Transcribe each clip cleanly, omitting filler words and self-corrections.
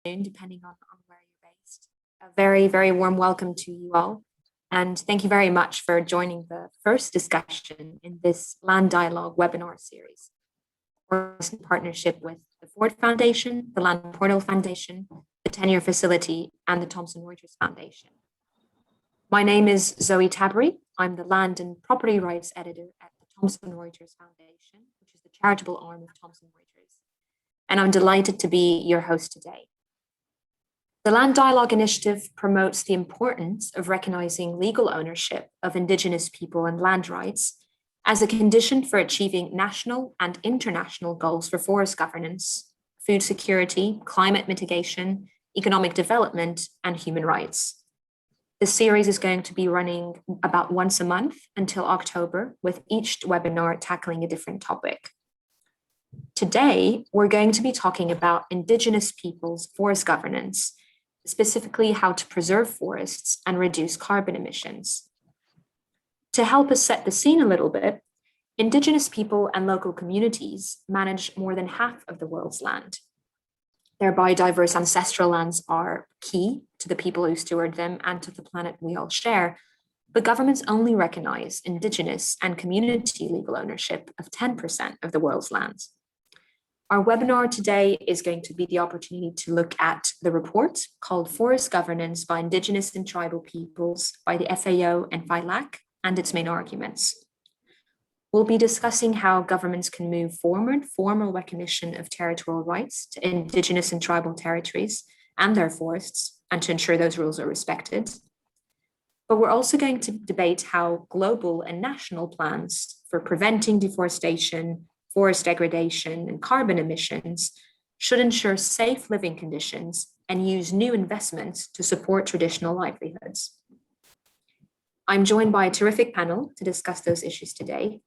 depending on where you're based. A very, very warm welcome to you all. And thank you very much for joining the first discussion in this Land Dialogue webinar series. We're in partnership with the Ford Foundation, the Land Portal Foundation, the Tenure Facility, and the Thomson Reuters Foundation. My name is Zoe Tabry. I'm the Land and Property Rights Editor at the Thomson Reuters Foundation, which is the charitable arm of Thomson Reuters. And I'm delighted to be your host today. The Land Dialogue Initiative promotes the importance of recognizing legal ownership of Indigenous people and land rights as a condition for achieving national and international goals for forest governance, food security, climate mitigation, economic development, and human rights. This series is going to be running about once a month until October, with each webinar tackling a different topic. Today, we're going to be talking about Indigenous peoples' forest governance, specifically how to preserve forests and reduce carbon emissions. To help us set the scene a little bit, Indigenous people and local communities manage more than half of the world's land. Their biodiverse ancestral lands are key to the people who steward them and to the planet we all share, but governments only recognize Indigenous and community legal ownership of 10% of the world's lands. Our webinar today is going to be the opportunity to look at the report called Forest Governance by Indigenous and Tribal Peoples by the FAO and FILAC and its main arguments. We'll be discussing how governments can move forward formal recognition of territorial rights to Indigenous and tribal territories and their forests, and to ensure those rules are respected. But we're also going to debate how global and national plans for preventing deforestation, forest degradation, and carbon emissions should ensure safe living conditions and use new investments to support traditional livelihoods. I'm joined by a terrific panel to discuss those issues today.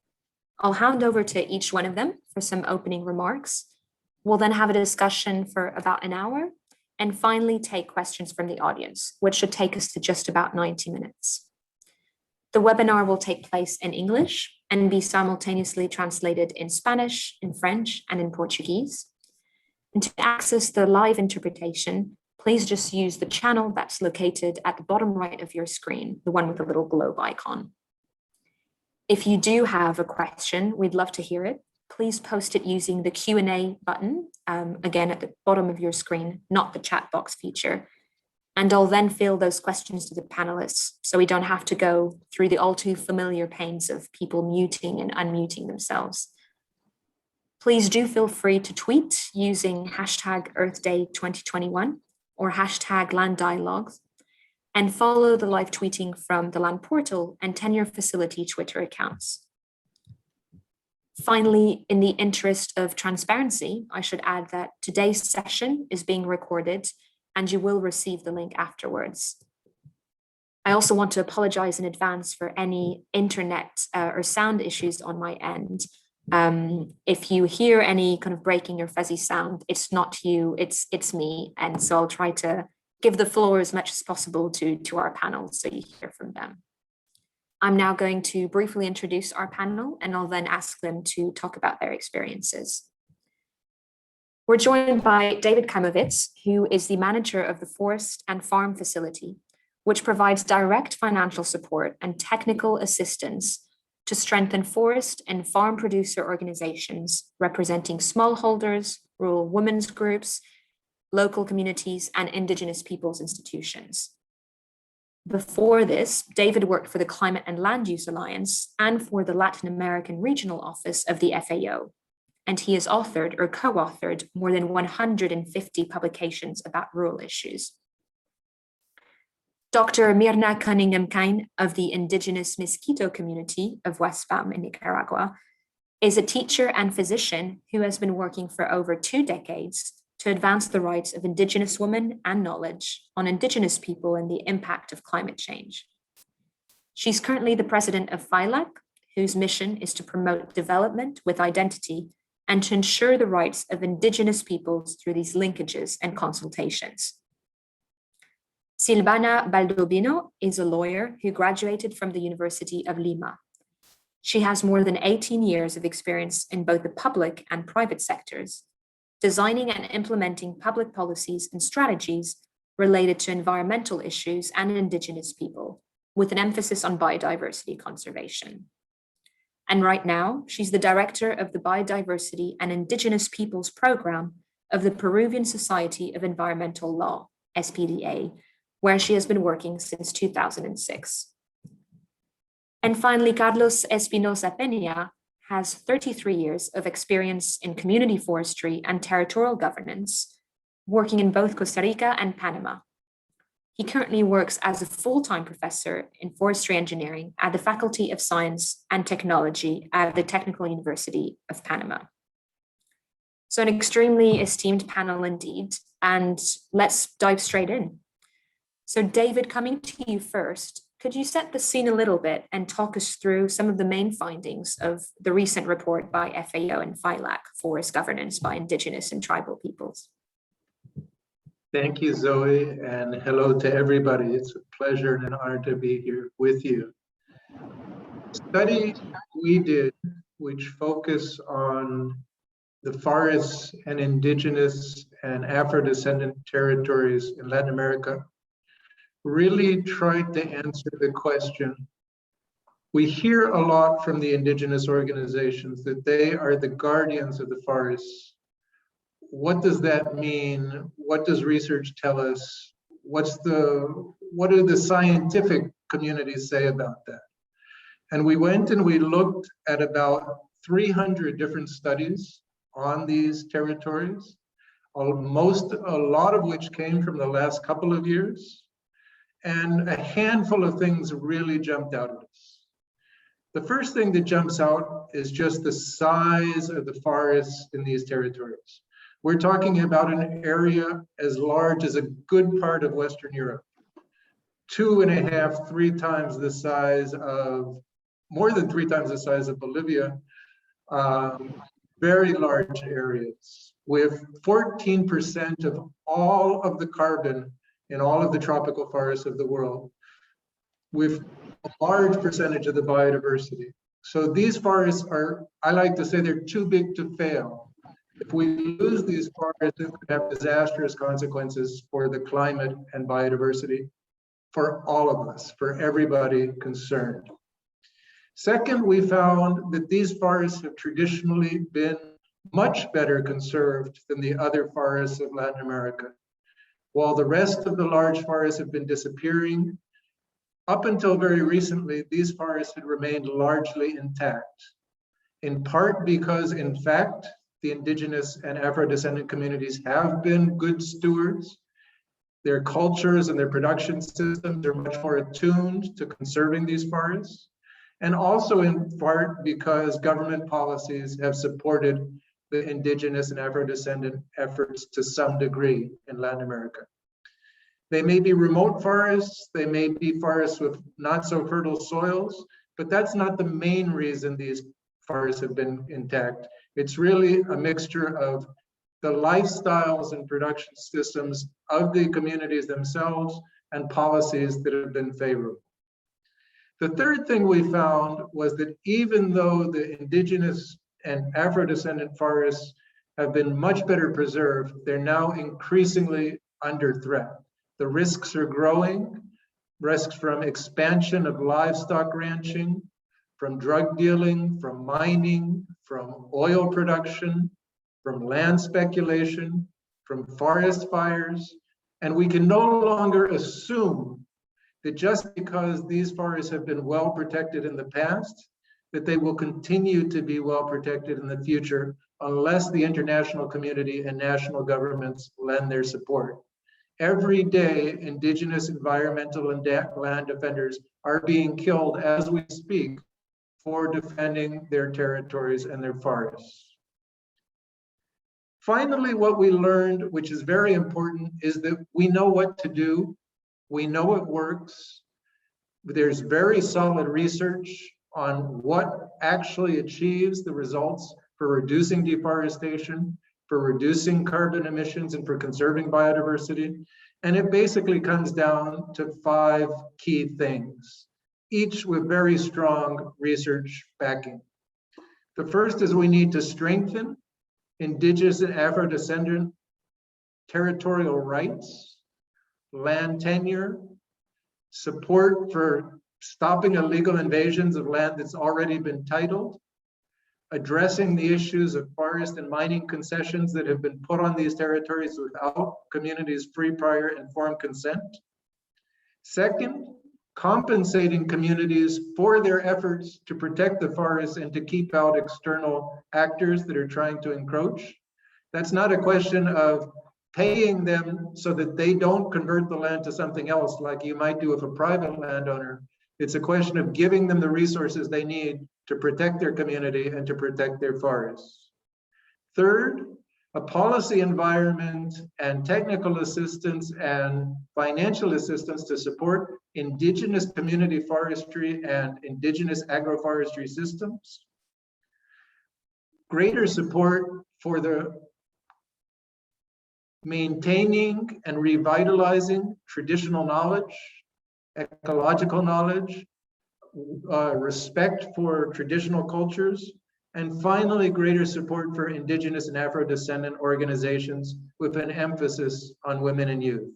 I'll hand over to each one of them for some opening remarks. We'll then have a discussion for about an hour and finally take questions from the audience, which should take us to just about 90 minutes. The webinar will take place in English and be simultaneously translated in Spanish, in French, and in Portuguese. And to access the live interpretation, please just use the channel that's located at the bottom right of your screen, the one with the little globe icon. If you do have a question, we'd love to hear it. Please post it using the Q&A button, again at the bottom of your screen, not the chat box feature. And I'll then fill those questions to the panelists so we don't have to go through the all too familiar pains of people muting and unmuting themselves. Please do feel free to tweet using hashtag EarthDay2021 or hashtag LandDialogues, and follow the live tweeting from the Land Portal and Tenure Facility Twitter accounts. Finally, in the interest of transparency, I should add that today's session is being recorded and you will receive the link afterwards. I also want to apologize in advance for any internet or sound issues on my end. If you hear any kind of breaking or fuzzy sound, it's not you, it's me. And so I'll try to give the floor as much as possible to our panel so you hear from them. I'm now going to briefly introduce our panel and I'll then ask them to talk about their experiences. We're joined by David Kaimovitz, who is the manager of the Forest and Farm Facility, which provides direct financial support and technical assistance to strengthen forest and farm producer organizations representing smallholders, rural women's groups, local communities, and Indigenous peoples institutions. Before this, David worked for the Climate and Land Use Alliance and for the Latin American Regional Office of the FAO, and he has authored or co-authored more than 150 publications about rural issues. Dr. Mirna Cunningham-Kine of the Indigenous Mosquito community of West Palm in Nicaragua is a teacher and physician who has been working for over 2 decades to advance the rights of Indigenous women and knowledge on Indigenous people and the impact of climate change. She's currently the president of FILAC, whose mission is to promote development with identity and to ensure the rights of Indigenous peoples through these linkages and consultations. Silvana Baldobino is a lawyer who graduated from the University of Lima. She has more than 18 years of experience in both the public and private sectors, designing and implementing public policies and strategies related to environmental issues and Indigenous people, with an emphasis on biodiversity conservation. And right now, she's the director of the Biodiversity and Indigenous Peoples program of the Peruvian Society of Environmental Law, SPDA, where she has been working since 2006. And finally, Carlos Espinosa Peña has 33 years of experience in community forestry and territorial governance, working in both Costa Rica and Panama. He currently works as a full-time professor in forestry engineering at the Faculty of Science and Technology at the Technical University of Panama. So an extremely esteemed panel indeed, and let's dive straight in. So David, coming to you first, could you set the scene a little bit and talk us through some of the main findings of the recent report by FAO and FILAC, Forest Governance by Indigenous and Tribal Peoples? Thank you, Zoe, and hello to everybody. It's a pleasure and an honor to be here with you. The study we did, which focused on the forests and Indigenous and Afro-descendant territories in Latin America, really tried to answer the question. We hear a lot from the Indigenous organizations that they are the guardians of the forests. What does that mean? What does research tell us? What do the scientific communities say about that? And we went and we looked at about 300 different studies on these territories, a lot of which came from the last couple of years, and a handful of things really jumped out at us. The first thing that jumps out is just the size of the forests in these territories. We're talking about an area as large as a good part of Western Europe. 2.5, 3 times the size of, more than 3 times the size of Bolivia. Very large areas with 14% of all of the carbon in all of the tropical forests of the world, with a large percentage of the biodiversity. So these forests are, I like to say, they're too big to fail. If we lose these forests, it could have disastrous consequences for the climate and biodiversity, for all of us, for everybody concerned. Second, we found that these forests have traditionally been much better conserved than the other forests of Latin America. While the rest of the large forests have been disappearing, up until very recently, these forests had remained largely intact, in part because, in fact, the Indigenous and Afro-descendant communities have been good stewards. Their cultures and their production systems are much more attuned to conserving these forests, and also in part because government policies have supported the Indigenous and Afro-descendant efforts to some degree in Latin America. They may be remote forests, they may be forests with not so fertile soils, but that's not the main reason these forests have been intact. It's really a mixture of the lifestyles and production systems of the communities themselves and policies that have been favorable. The third thing we found was that even though the Indigenous and Afro-descendant forests have been much better preserved, they're now increasingly under threat. The risks are growing, risks from expansion of livestock ranching, from drug dealing, from mining, from oil production, from land speculation, from forest fires, and we can no longer assume that just because these forests have been well protected in the past, that they will continue to be well protected in the future unless the international community and national governments lend their support. Every day, Indigenous environmental and land defenders are being killed as we speak for defending their territories and their forests. Finally, what we learned, which is very important, is that we know what to do. We know it works. There's very solid research on what actually achieves the results for reducing deforestation, for reducing carbon emissions, and for conserving biodiversity. And it basically comes down to 5 key things, each with very strong research backing. The first is we need to strengthen Indigenous and Afro-descendant territorial rights, land tenure, support for stopping illegal invasions of land that's already been titled, addressing the issues of forest and mining concessions that have been put on these territories without communities' free, prior, informed consent. Second, compensating communities for their efforts to protect the forests and to keep out external actors that are trying to encroach. That's not a question of paying them so that they don't convert the land to something else like you might do with a private landowner. It's a question of giving them the resources they need to protect their community and to protect their forests. Third, a policy environment and technical assistance and financial assistance to support Indigenous community forestry and Indigenous agroforestry systems. Greater support for the maintaining and revitalizing traditional knowledge, ecological knowledge, respect for traditional cultures, and finally, greater support for Indigenous and Afro-descendant organizations with an emphasis on women and youth.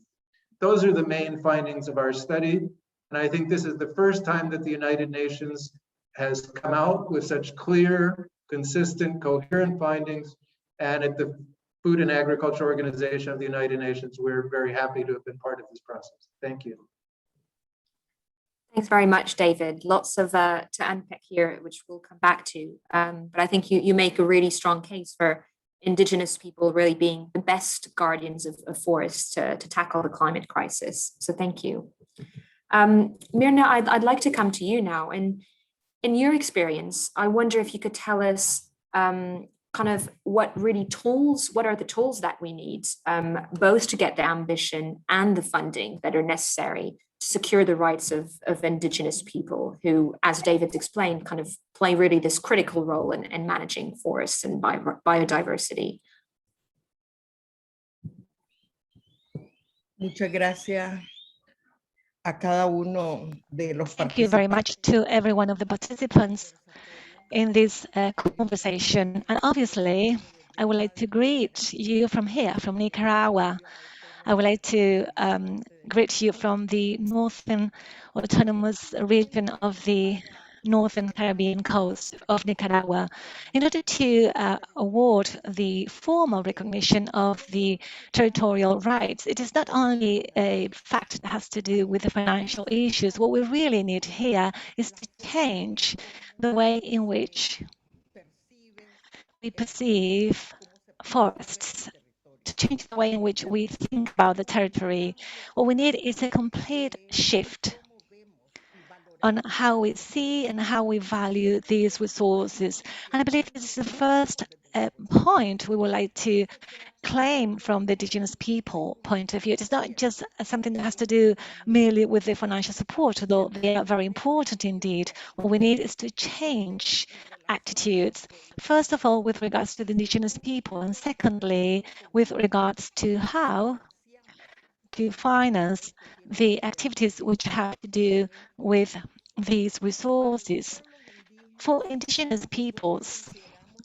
Those are the main findings of our study. And I think this is the first time that the United Nations has come out with such clear, consistent, coherent findings. And at the Food and Agriculture Organization of the United Nations, we're very happy to have been part of this process. Thank you. Thanks very much, David. Lots of to unpack here, which we'll come back to. But I think you make a really strong case for Indigenous people really being the best guardians of forests to tackle the climate crisis. So thank you. Myrna, I'd like to come to you now. And in your experience, I wonder if you could tell us kind of what are the tools that we need, both to get the ambition and the funding that are necessary to secure the rights of Indigenous people who, as David explained, kind of play really this critical role in managing forests and biodiversity. Muchas gracias a cada uno de los participantes. Thank you very much to every one of the participants in this conversation. And obviously, I would like to greet you from here, from Nicaragua. I would like to greet you from the Northern Autonomous Region of the Northern Caribbean coast of Nicaragua, in order to award the formal recognition of the territorial rights. It is not only a fact that has to do with the financial issues. What we really need here is to change the way in which we perceive forests, to change the way in which we think about the territory. What we need is a complete shift on how we see and how we value these resources. And I believe this is the first point we would like to claim from the Indigenous people point of view. It is not just something that has to do merely with the financial support, although they are very important indeed. What we need is to change attitudes, first of all, with regards to the Indigenous people, and secondly, with regards to how to finance the activities which have to do with these resources. For Indigenous peoples,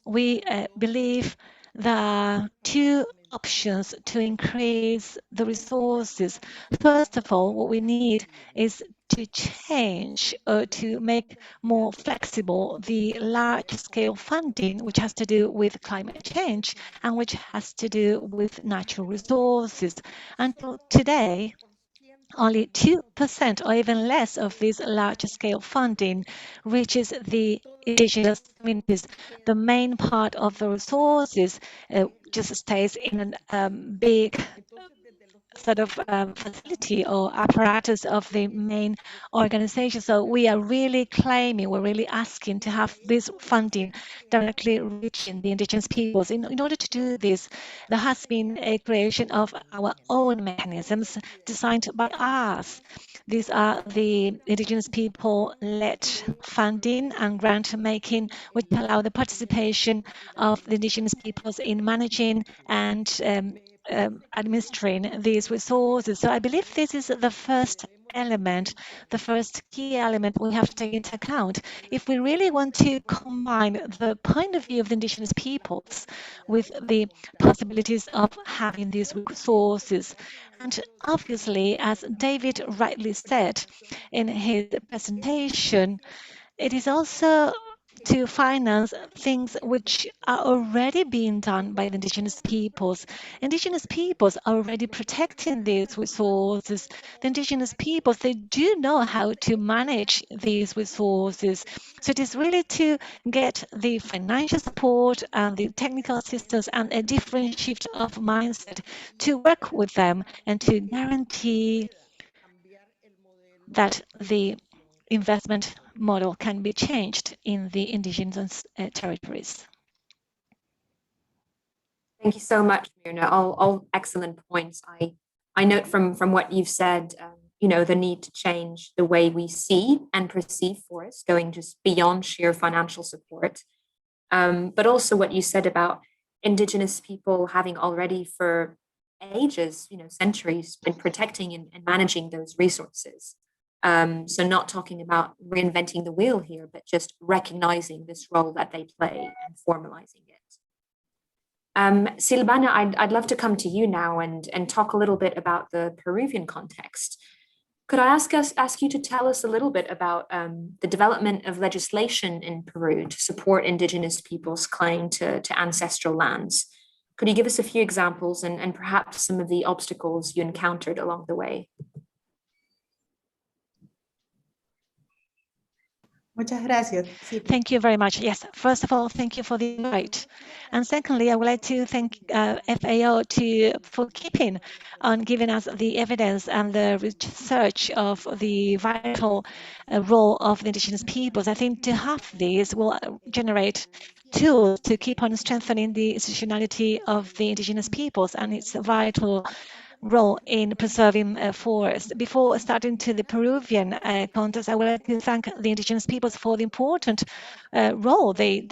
we believe there are two options to increase the resources. First of all, what we need is to change or to make more flexible the large-scale funding, which has to do with climate change and which has to do with natural resources. Until today, only 2% or even less of this large-scale funding reaches the Indigenous communities. The main part of the resources just stays in a big sort of facility or apparatus of the main organization. So we are really claiming, we're really asking to have this funding directly reaching the Indigenous peoples. In order to do this, there has been a creation of our own mechanisms designed by us. These are the Indigenous people-led funding and grant making, which allow the participation of the Indigenous peoples in managing and administering these resources. So I believe this is the first element, the first key element we have to take into account. If we really want to combine the point of view of the indigenous peoples with the possibilities of having these resources. And obviously, as David rightly said in his presentation, it is also to finance things which are already being done by the indigenous peoples. Indigenous peoples are already protecting these resources. The indigenous peoples, they do know how to manage these resources. So it is really to get the financial support and the technical assistance and a different shift of mindset to work with them and to guarantee that the investment model can be changed in the indigenous territories. Thank you so much, Mirna. All excellent points. I note from what you've said, the need to change the way we see and perceive forests, going just beyond sheer financial support. But also what you said about indigenous people having already for ages, centuries, been protecting and managing those resources. So not talking about reinventing the wheel here, but just recognizing this role that they play and formalizing it. Silvana, I'd love to come to you now and talk a little bit about the Peruvian context. Could I ask you to tell us a little bit about the development of legislation in Peru to support indigenous people's claim to ancestral lands? Could you give us a few examples and perhaps some of the obstacles you encountered along the way? Muchas gracias. Sí. Thank you very much. Yes, first of all, thank you for the invite. And secondly, I would like to thank FAO for keeping on giving us the evidence and the research of the vital role of the indigenous peoples. I think to have these will generate tools to keep on strengthening the institutionality of the indigenous peoples and its vital role in preserving forests. Before starting to the Peruvian context, I would like to thank the indigenous peoples for the important role they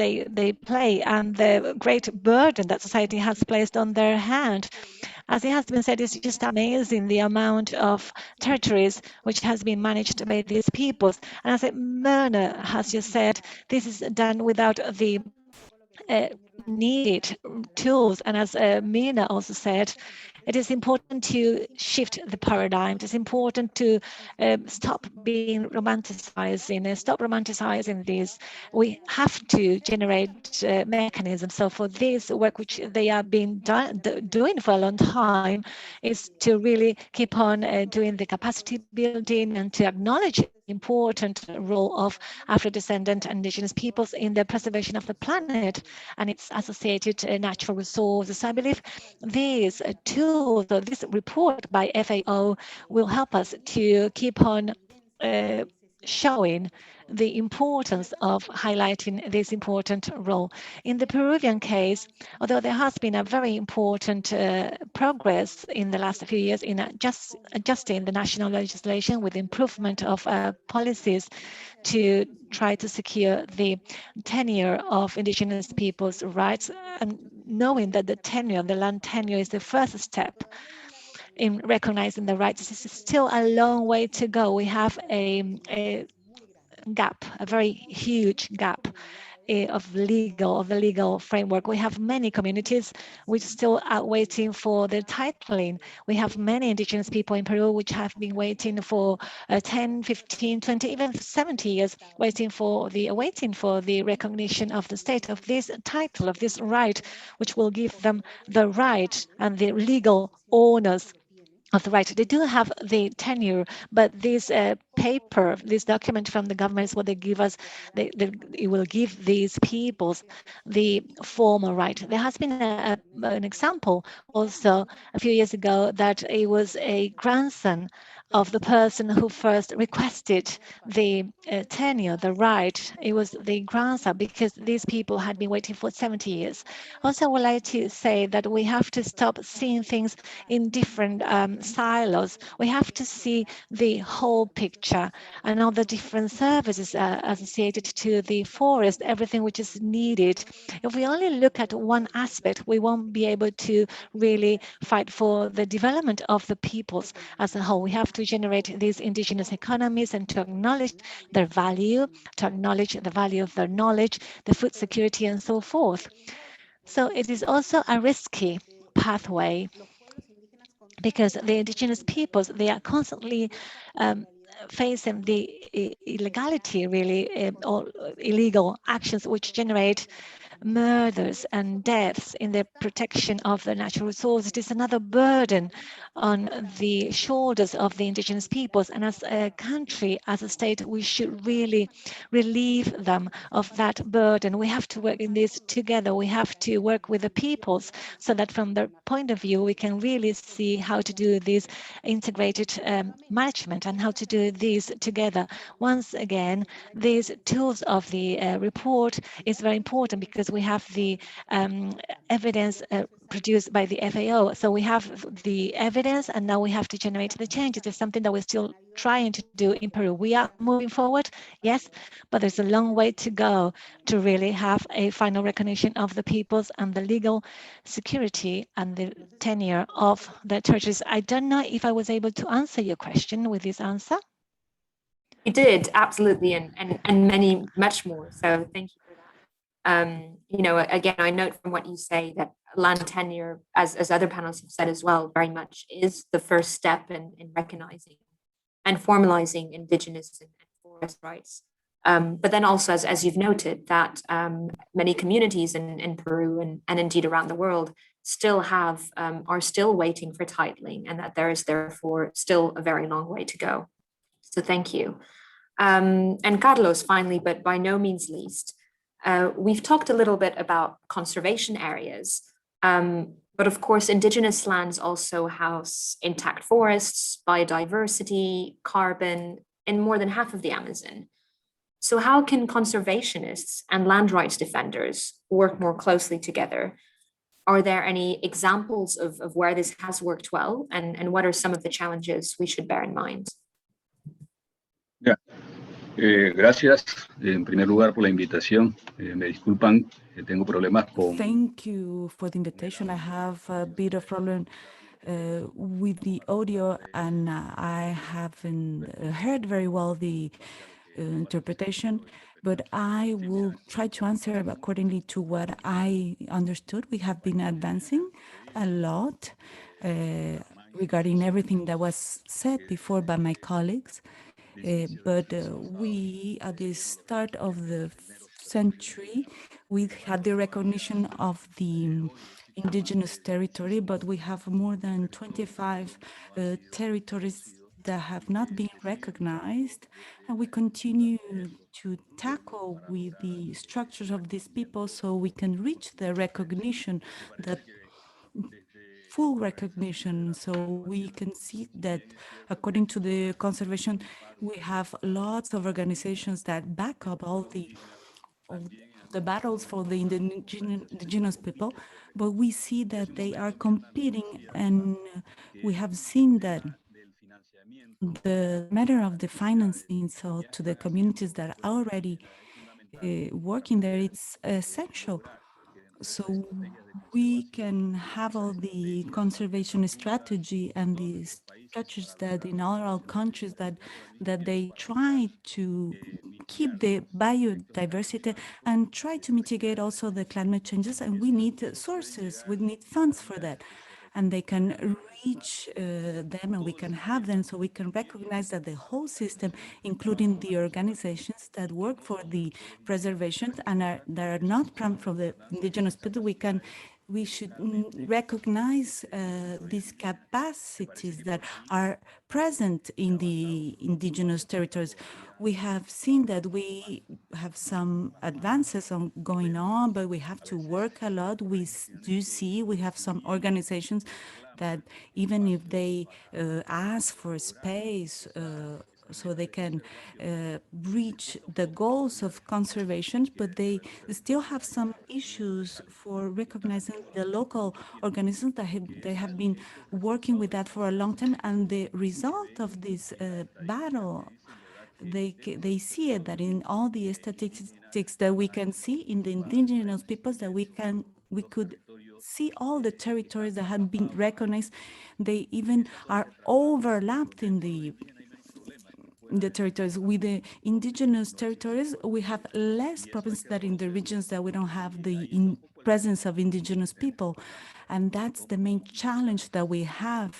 play and the great burden that society has placed on their hand. As it has been said, it's just amazing the amount of territories which has been managed by these peoples. And as Myrna has just said, this is done without the needed tools. And as Mina also said, it is important to shift the paradigm. It is important to stop being romanticizing, stop romanticizing this. We have to generate mechanisms. So for this work, which they have been doing for a long time, is to really keep on doing the capacity building and to acknowledge the important role of Afro-descendant and indigenous peoples in the preservation of the planet and its associated natural resources. So I believe these tools, or this report by FAO, will help us to keep on showing the importance of highlighting this important role. In the Peruvian case, although there has been a very important progress in the last few years in adjusting the national legislation with improvement of policies to try to secure the tenure of indigenous people's rights, and knowing that the land tenure is the first step in recognizing the rights. This is still a long way to go. We have a gap, a very huge gap of the legal framework. We have many communities which still are waiting for the titling. We have many indigenous people in Peru which have been waiting for 10, 15, 20, even 70 years, awaiting for the recognition of the state of this title, of this right, which will give them the right and the legal owners of the right. They do have the tenure, but this paper, this document from the government is what they give us. It will give these peoples the formal right. There has been an example also a few years ago that it was a grandson of the person who first requested the tenure, the right. It was the grandson, because these people had been waiting for 70 years. Also, I would like to say that we have to stop seeing things in different silos. We have to see the whole picture. infrastructure and all the different services associated to the forest, everything which is needed. If we only look at one aspect, we won't be able to really fight for the development of the peoples as a whole. We have to generate these indigenous economies and to acknowledge their value, to acknowledge the value of their knowledge, the food security, and so forth. So it is also a risky pathway because the indigenous peoples, they are constantly facing the illegality, really, or illegal actions which generate murders and deaths in the protection of the natural resources. It is another burden on the shoulders of the indigenous peoples. And as a country, as a state, we should really relieve them of that burden. We have to work in this together. We have to work with the peoples so that from their point of view, we can really see how to do this integrated management and how to do this together. Once again, these tools of the report is very important because we have the evidence produced by the FAO. So we have the evidence and now we have to generate the changes. It's something that we're still trying to do in Peru. We are moving forward, yes, but there's a long way to go to really have a final recognition of the peoples and the legal security and the tenure of the territories. I don't know if I was able to answer your question with this answer. You did, absolutely, and much more. So thank you for that. You know, again, I note from what you say that land tenure, as other panels have said as well, very much is the first step in recognizing and formalizing Indigenous and forest rights. But then also, as you've noted, that many communities in Peru and indeed around the world still are still waiting for titling, and that there is therefore still a very long way to go. So thank you. And Carlos, finally, but by no means least, we've talked a little bit about conservation areas, but of course, indigenous lands also house intact forests, biodiversity, carbon in more than half of the Amazon. So how can conservationists and land rights defenders work more closely together? Are there any examples of where this has worked well, and what are some of the challenges we should bear in mind? Yeah. Gracias, en primer lugar, por la invitación. Me disculpan, tengo problemas con... Thank you for the invitation. I have a bit of problem with the audio, and I haven't heard very well the interpretation, but I will try to answer accordingly to what I understood. We have been advancing a lot regarding everything that was said before by my colleagues. But we, at the start of the century, we had the recognition of the indigenous territory, but we have more than 25 territories that have not been recognized, and we continue to tackle with the structures of these people so we can reach the recognition, the full recognition. So we can see that according to the conservation, we have lots of organizations that back up all the battles for the indigenous people, but we see that they are competing, and we have seen that the matter of the financing, so to the communities that are already working there, it's essential. So we can have all the conservation strategy and the strategies that in all our countries that they try to keep the biodiversity and try to mitigate also the climate changes. And we need sources, we need funds for that. And they can reach them, and we can have them, so we can recognize that the whole system, including the organizations that work for the preservation and that are not from the indigenous people, we should recognize these capacities that are present in the indigenous territories. We have seen that we have some advances going on, but we have to work a lot. We do see we have some organizations that even if they ask for space so they can reach the goals of conservation, but they still have some issues for recognizing the local organisms that they have been working with that for a long time. And the result of this battle they see it, that in all the statistics that we can see in the indigenous peoples, that we could see all the territories that have been recognized. They even are overlapped in the territories. With the indigenous territories, we have less problems than in the regions that we don't have the presence of indigenous people. And that's the main challenge that we have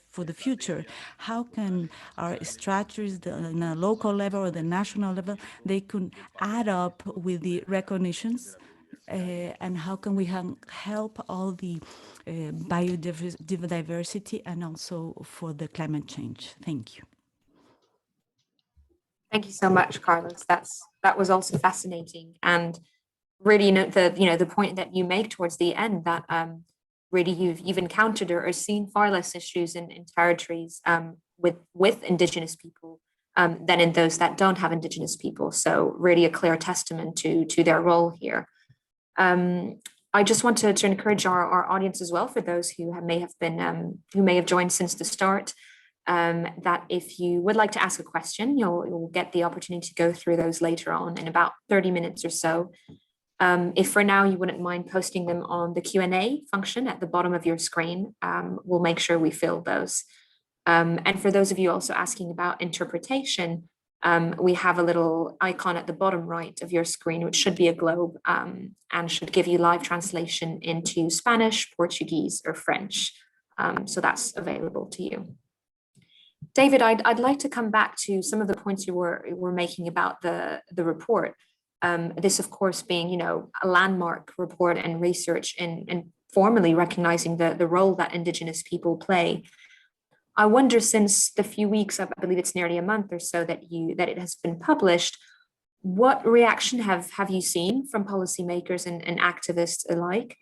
for the future. How can our strategies on a local level or the national level, they could add up with the recognitions, and how can we help all the biodiversity and also for the climate change? Thank you. Thank you so much, Carlos. That was also fascinating, and really note the point that you make towards the end, that really you've encountered or seen far less issues in territories with indigenous people than in those that don't have indigenous people. So really a clear testament to their role here. I just want to encourage our audience as well, for those who may have joined since the start, that if you would like to ask a question, you'll get the opportunity to go through those later on in about 30 minutes or so. If for now you wouldn't mind posting them on the Q&A function at the bottom of your screen, we'll make sure we fill those. And for those of you also asking about interpretation, we have a little icon at the bottom right of your screen, which should be a globe, and should give you live translation into Spanish, Portuguese, or French. So that's available to you. David, I'd like to come back to some of the points you were making about the report. This, of course, being a landmark report and research in formally recognizing the role that Indigenous people play. I wonder, since the few weeks, I believe it's nearly a month or so that it has been published, what reaction have you seen from policymakers and activists alike?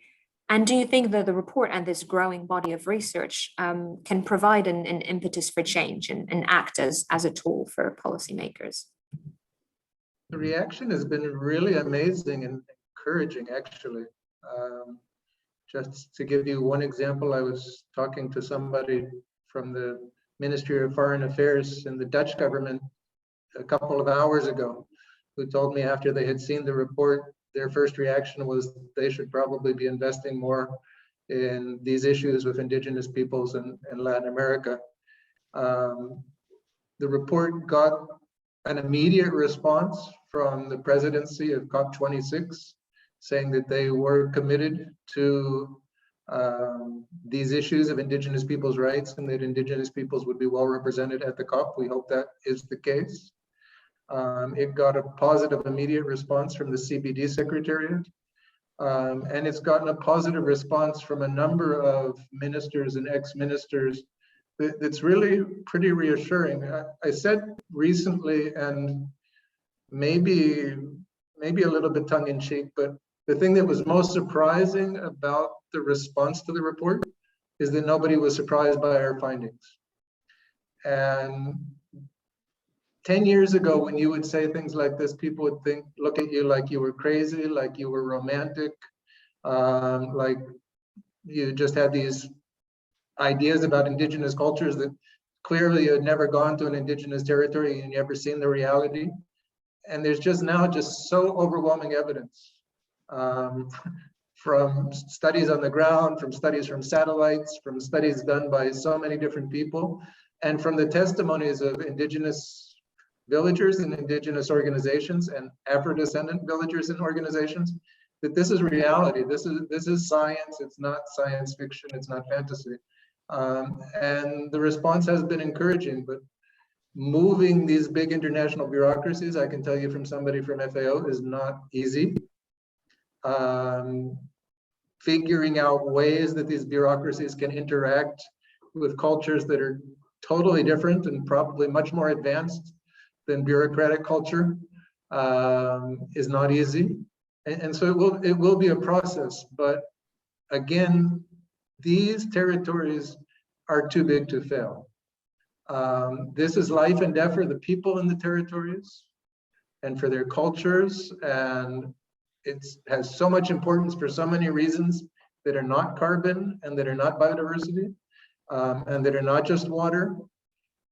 And do you think that the report and this growing body of research can provide an impetus for change and act as a tool for policymakers? The reaction has been really amazing and encouraging, actually. Just to give you one example, I was talking to somebody from the Ministry of Foreign Affairs in the Dutch government a couple of hours ago, who told me after they had seen the report, their first reaction was they should probably be investing more in these issues with Indigenous peoples in Latin America. The report got an immediate response from the presidency of COP26, saying that they were committed to these issues of Indigenous peoples' rights, and that Indigenous peoples would be well represented at the COP. We hope that is the case. It got a positive immediate response from the CBD Secretariat, and it's gotten a positive response from a number of ministers and ex-ministers. It's really pretty reassuring. I said recently, and maybe a little bit tongue-in-cheek, but the thing that was most surprising about the response to the report is that nobody was surprised by our findings. And 10 years ago, when you would say things like this, people would look at you like you were crazy, like you were romantic, like you just had these ideas about Indigenous cultures that clearly you had never gone to an Indigenous territory and never seen the reality. And there's just now so overwhelming evidence from studies on the ground, from studies from satellites, from studies done by so many different people, and from the testimonies of Indigenous villagers and Indigenous organizations and Afro-descendant villagers and organizations, that this is reality. This is science. It's not science fiction. It's not fantasy. And the response has been encouraging, but moving these big international bureaucracies, I can tell you from somebody from FAO, is not easy. Figuring out ways that these bureaucracies can interact with cultures that are totally different and probably much more advanced than bureaucratic culture is not easy. And so it will be a process, but again, these territories are too big to fail. This is life and death for the people in the territories and for their cultures, and it has so much importance for so many reasons that are not carbon and that are not biodiversity and that are not just water,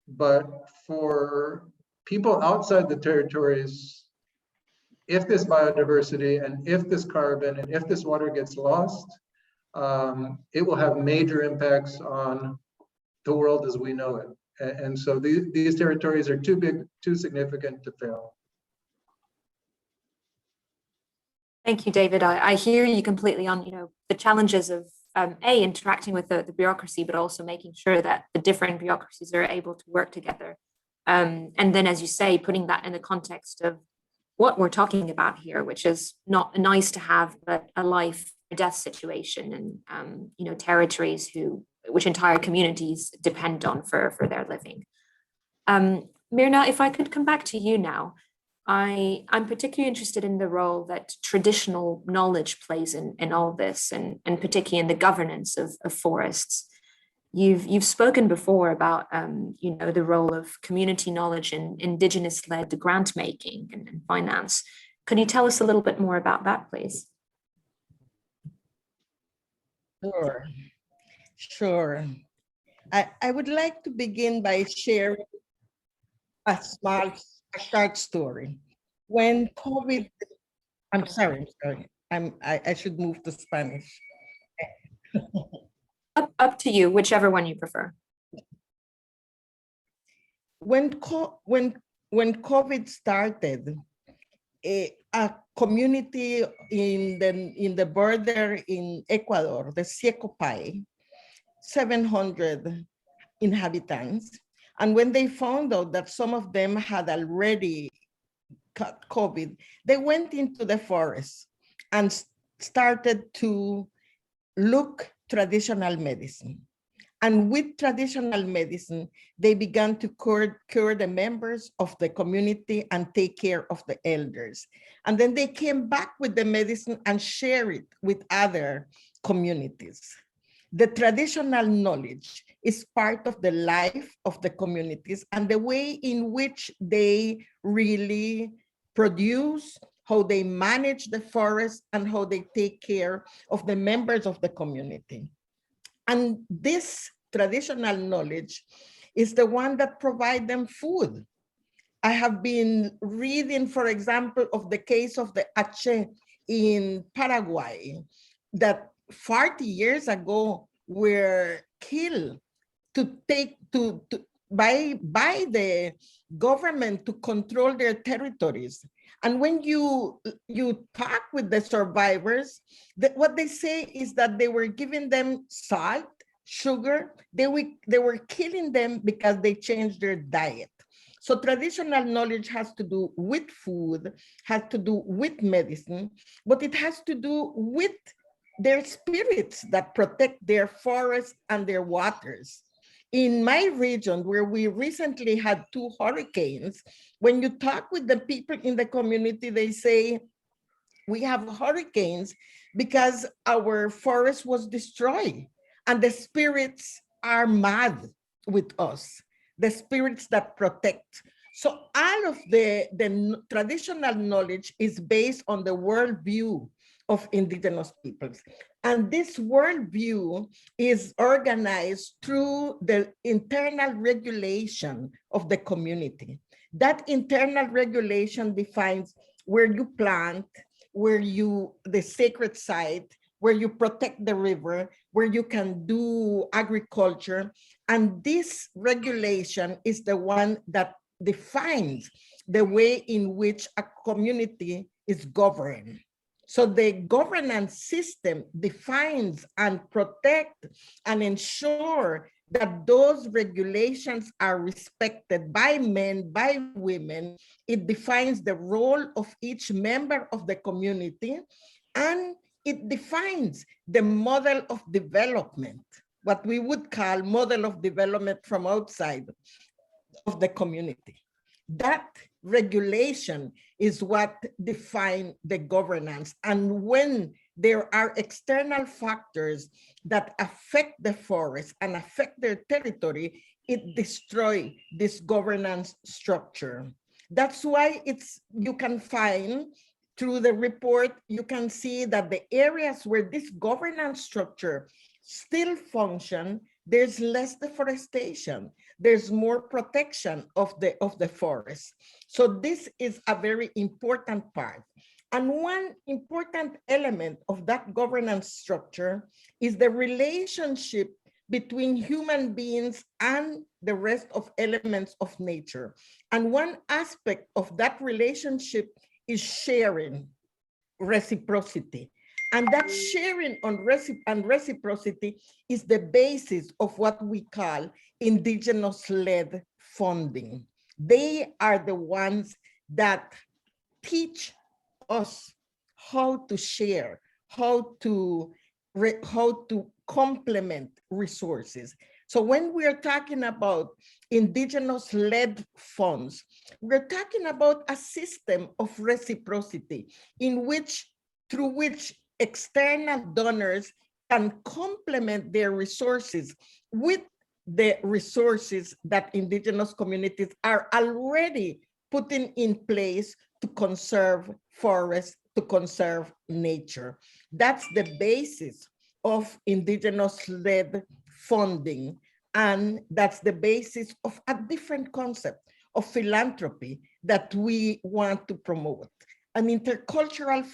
but for people outside the territories, if this biodiversity and if this carbon and if this water gets lost, it will have major impacts on the world as we know it. And so these territories are too big, too significant to fail. Thank you, David. I hear you completely on, the challenges of interacting with the bureaucracy, but also making sure that the different bureaucracies are able to work together. And then, as you say, putting that in the context of what we're talking about here, which is not a nice to have, but a life or death situation, and territories which entire communities depend on for their living. Mirna, if I could come back to you now. I'm particularly interested in the role that traditional knowledge plays in all this, and particularly in the governance of forests. You've spoken before about the role of community knowledge in Indigenous-led grant making and finance. Could you tell us a little bit more about that, please? Sure. I would like to begin by sharing a short story. When COVID, I'm sorry. I should move to Spanish. Up to you, whichever one you prefer. When COVID started, a community in the border in Ecuador, the Siecopay, 700 inhabitants. And when they found out that some of them had already caught COVID, they went into the forest and started to look traditional medicine. And with traditional medicine, they began to cure the members of the community and take care of the elders. And then they came back with the medicine and share it with other communities. The traditional knowledge is part of the life of the communities and the way in which they really produce, how they manage the forest, and how they take care of the members of the community. And this traditional knowledge is the one that provides them food. I have been reading, for example, of the case of the Ache in Paraguay, that 40 years ago were killed by the government to control their territories. And when you talk with the survivors, what they say is that they were giving them salt, sugar. They were killing them because they changed their diet. So traditional knowledge has to do with food, has to do with medicine, but it has to do with their spirits that protect their forests and their waters. In my region, where we recently had 2 hurricanes, when you talk with the people in the community, they say, we have hurricanes because our forest was destroyed and the spirits are mad with us, the spirits that protect. So all of the traditional knowledge is based on the worldview of Indigenous peoples. And this worldview is organized through the internal regulation of the community. That internal regulation defines where you plant, the sacred site, where you protect the river, where you can do agriculture. And this regulation is the one that defines the way in which a community is governed. So the governance system defines and protects and ensure that those regulations are respected by men, by women. It defines the role of each member of the community, and it defines the model of development, what we would call model of development from outside of the community. That regulation is what defines the governance. And when there are external factors that affect the forest and affect their territory, it destroys this governance structure. That's why you can find through the report, you can see that the areas where this governance structure still function, there's less deforestation. there's more protection of the forest. So this is a very important part. And one important element of that governance structure is the relationship between human beings and the rest of elements of nature. And one aspect of that relationship is sharing, reciprocity. And that sharing and reciprocity is the basis of what we call Indigenous Led Funding. They are the ones that teach us how to share, how to complement resources. So when we're talking about Indigenous-led funds, we're talking about a system of reciprocity through which external donors can complement their resources with the resources that Indigenous communities are already putting in place to conserve forests, to conserve nature. That's the basis of Indigenous-led funding. And that's the basis of a different concept of philanthropy that we want to promote. An intercultural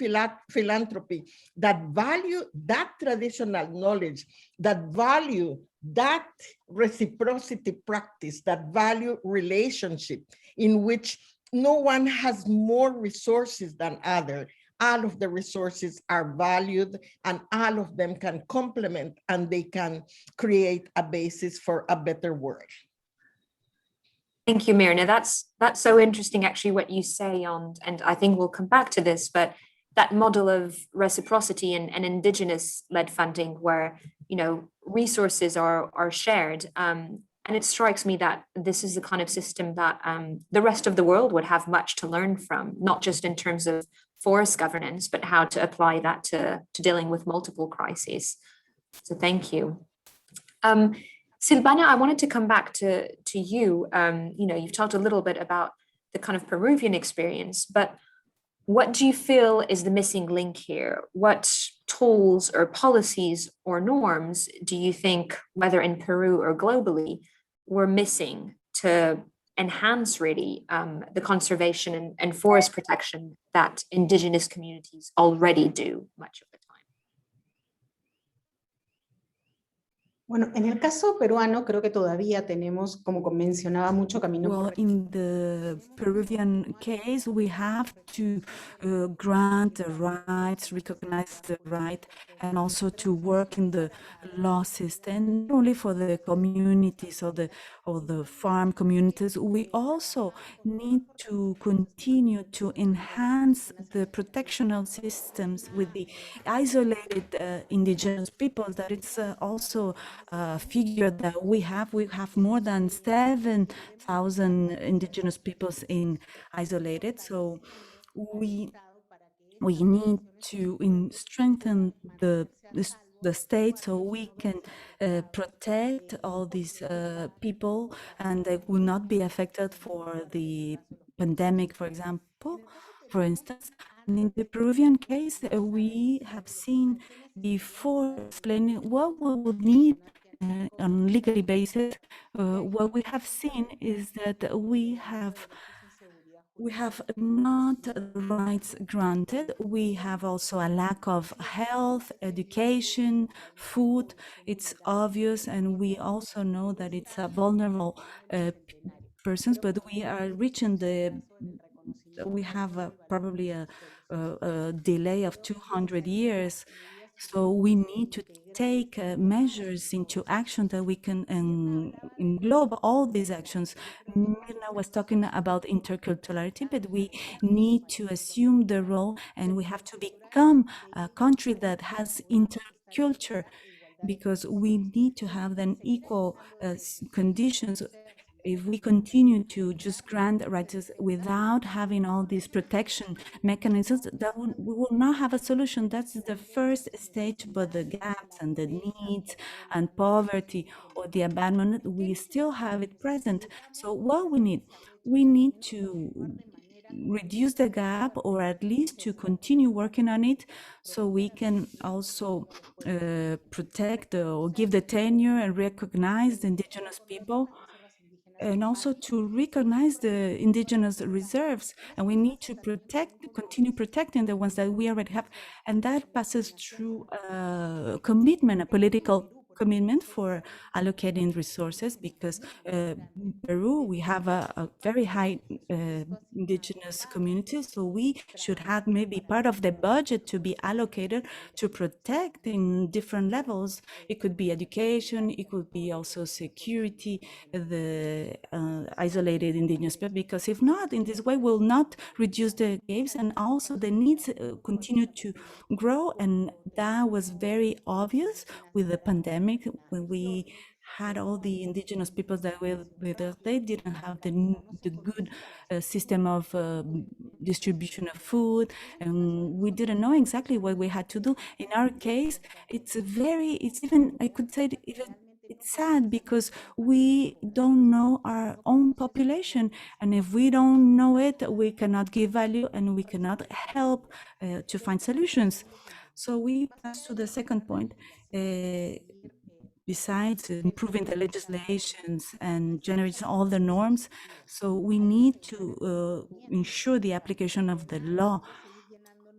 philanthropy that value that traditional knowledge, that value that reciprocity practice, that value relationship in which no one has more resources than other. All of the resources are valued and all of them can complement and they can create a basis for a better world. Thank you, Mirna. That's so interesting, actually, what you say on, and I think we'll come back to this, but that model of reciprocity and Indigenous-led funding, where resources are shared, and it strikes me that this is the kind of system that the rest of the world would have much to learn from, not just in terms of forest governance, but how to apply that to dealing with multiple crises. So thank you. Silvana, I wanted to come back to you. You've talked a little bit about the kind of Peruvian experience, but what do you feel is the missing link here? What tools or policies or norms do you think, whether in Peru or globally, were missing to enhance really the conservation and forest protection that Indigenous communities already do much of the time? Bueno, en el caso peruano creo que todavía tenemos, como mencionaba, mucho camino por recorrer. In the Peruvian case, we have to grant the rights, recognize the right, and also to work in the law system, not only for the communities or the farm communities. We also need to continue to enhance the protectional systems with the isolated indigenous peoples. That it's also a figure that we have. We have more than 7,000 indigenous peoples in isolated. So we need to strengthen the state so we can protect all these people and they will not be affected for the pandemic, for example, for instance. And in the Peruvian case, we have seen before explaining what we would need on legally basis. What we have seen is that we have not the rights granted. We have also a lack of health, education, food. It's obvious, and we also know that it's a vulnerable persons, but we are reaching we have probably a delay of 200 years. So we need to take measures into action that we can englobe all these actions. Mirna was talking about interculturality, but we need to assume the role and we have to become a country that has interculture, because we need to have then equal conditions. If we continue to just grant rights without having all these protection mechanisms, we will not have a solution. That's the first stage, but the gaps and the needs and poverty or the abandonment, we still have it present. So what we need to reduce the gap, or at least to continue working on it, so we can also protect or give the tenure and recognize the indigenous people. and also to recognize the indigenous reserves. And we need to continue protecting the ones that we already have. And that passes through a commitment, a political commitment for allocating resources, because Peru, we have a very high indigenous community, so we should have maybe part of the budget to be allocated to protect in different levels. It could be education, it could be also security, the isolated indigenous people, because if not, in this way we'll not reduce the gaps, and also the needs continue to grow. And that was very obvious with the pandemic, when we had all the indigenous peoples that they didn't have the good system of distribution of food, and we didn't know exactly what we had to do. In our case, it's even, I could say, even it's sad, because we don't know our own population, and if we don't know it, we cannot give value and we cannot help to find solutions. So we pass to the second point. Besides improving the legislations and generating all the norms, so we need to ensure the application of the law,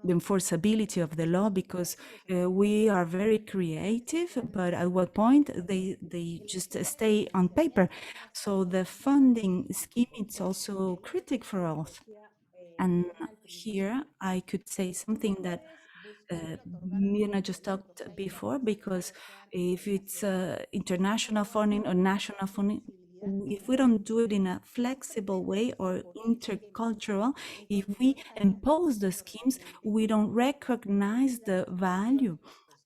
the enforceability of the law, because we are very creative, but at what point they just stay on paper. So the funding scheme, it's also critical for us. And here I could say something that Mirna just talked before, because if it's international funding or national funding, if we don't do it in a flexible way or intercultural, if we impose the schemes, we don't recognize the value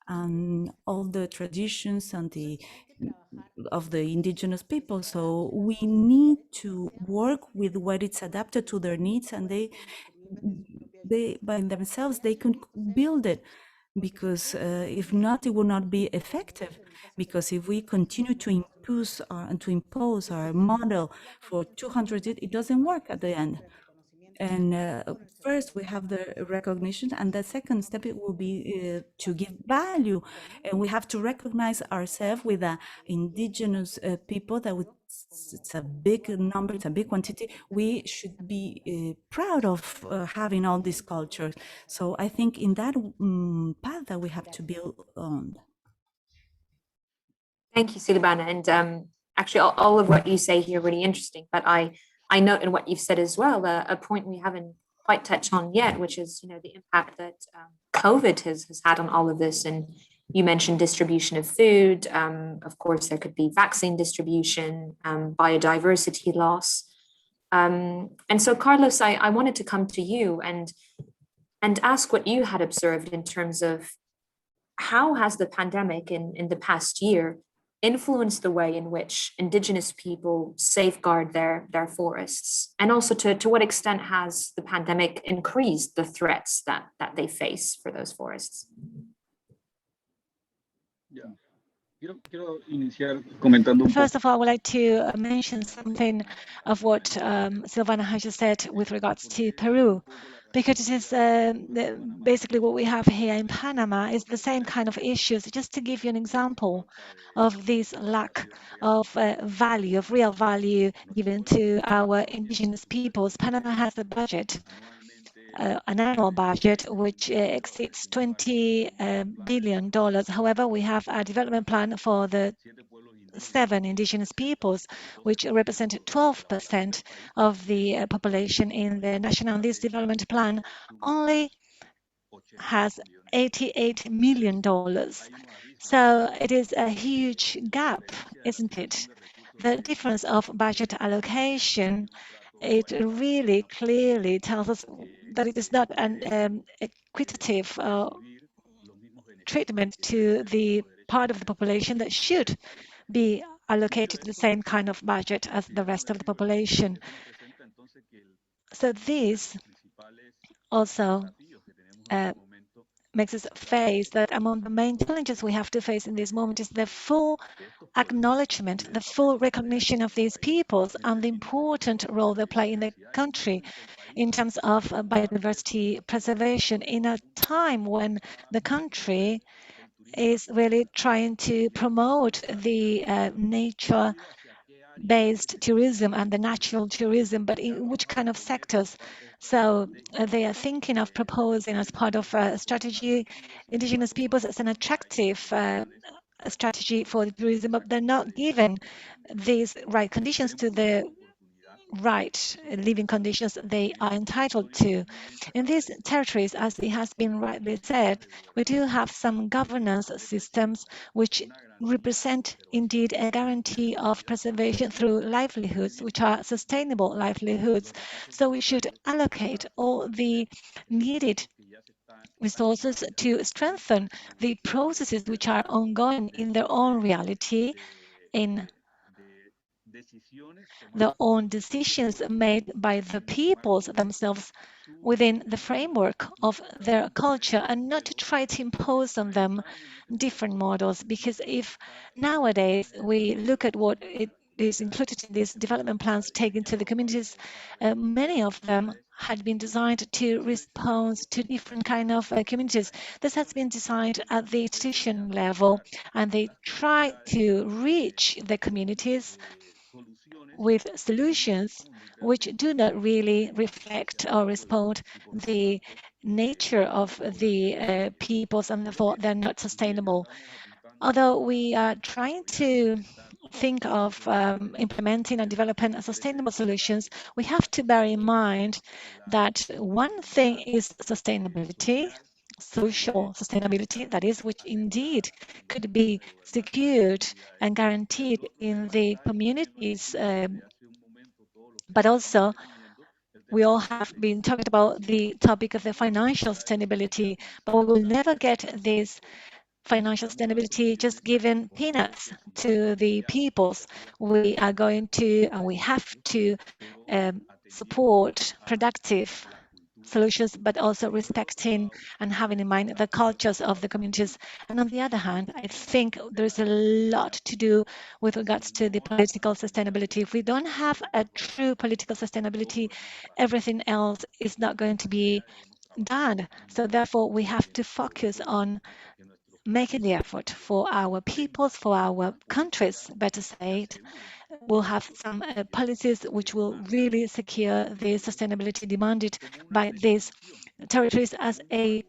and all the traditions and of the indigenous people. So we need to work with what it's adapted to their needs, and they by themselves they can build it, because if not, it will not be effective. Because if we continue to impose our model for 200 years, it doesn't work at the end. And first we have the recognition, and the second step, it will be to give value. And we have to recognize ourselves with the indigenous people, that it's a big number, it's a big quantity. We should be proud of having all these cultures. So I think in that path that we have to build on. Thank you, Silvana. And actually, all of what you say here really interesting. But I note in what you've said as well, a point we haven't quite touched on yet, which is the impact that COVID has had on all of this. And you mentioned distribution of food. Of course, there could be vaccine distribution, biodiversity loss. And so, Carlos, I wanted to come to you and ask what you had observed in terms of how has the pandemic in the past year influenced the way in which Indigenous people safeguard their forests? And also to what extent has the pandemic increased the threats that they face for those forests? First of all, I would like to mention something of what Silvana has just said with regards to Peru, because it is basically what we have here in Panama is the same kind of issues. Just to give you an example of this lack of value, of real value given to our indigenous peoples, Panama has a budget, an annual budget which exceeds $20 billion. However, we have a development plan for the 7 indigenous peoples, which represent 12% of the population in the National Land Use Development Plan, only has $88 million. So it is a huge gap, isn't it? The difference of budget allocation, it really clearly tells us that it is not an equitative treatment to the part of the population that should be allocated the same kind of budget as the rest of the population. So this also makes us face that among the main challenges we have to face in this moment is the full acknowledgement, the full recognition of these peoples and the important role they play in the country in terms of biodiversity preservation in a time when the country is really trying to promote the nature based tourism and the natural tourism, but in which kind of sectors? So they are thinking of proposing as part of a strategy, Indigenous peoples as an attractive strategy for the tourism, but they're not given these right conditions to the right living conditions they are entitled to. In these territories, as it has been rightly said, we do have some governance systems which represent indeed a guarantee of preservation through livelihoods, which are sustainable livelihoods. So we should allocate all the needed resources to strengthen the processes which are ongoing in their own reality, in their own decisions made by the peoples themselves within the framework of their culture, and not to try to impose on them different models. Because if nowadays we look at what it is included in these development plans taken to the communities, many of them had been designed to respond to different kind of communities. This has been designed at the institution level, and they try to reach the communities with solutions which do not really reflect or respond the nature of the peoples, and therefore they're not sustainable. Although we are trying to think of implementing and developing sustainable solutions, we have to bear in mind that one thing is sustainability, social sustainability, that is, which indeed could be secured and guaranteed in the communities, but also we all have been talking about the topic of the financial sustainability, but we will never get this financial sustainability just giving peanuts to the peoples. We are going to, and we have to support productive solutions, but also respecting and having in mind the cultures of the communities. And on the other hand, I think there's a lot to do with regards to the political sustainability. If we don't have a true political sustainability, everything else is not going to be done. So therefore, we have to focus on making the effort for our peoples, for our countries, better said. We'll have some policies which will really secure the sustainability demanded by these territories as a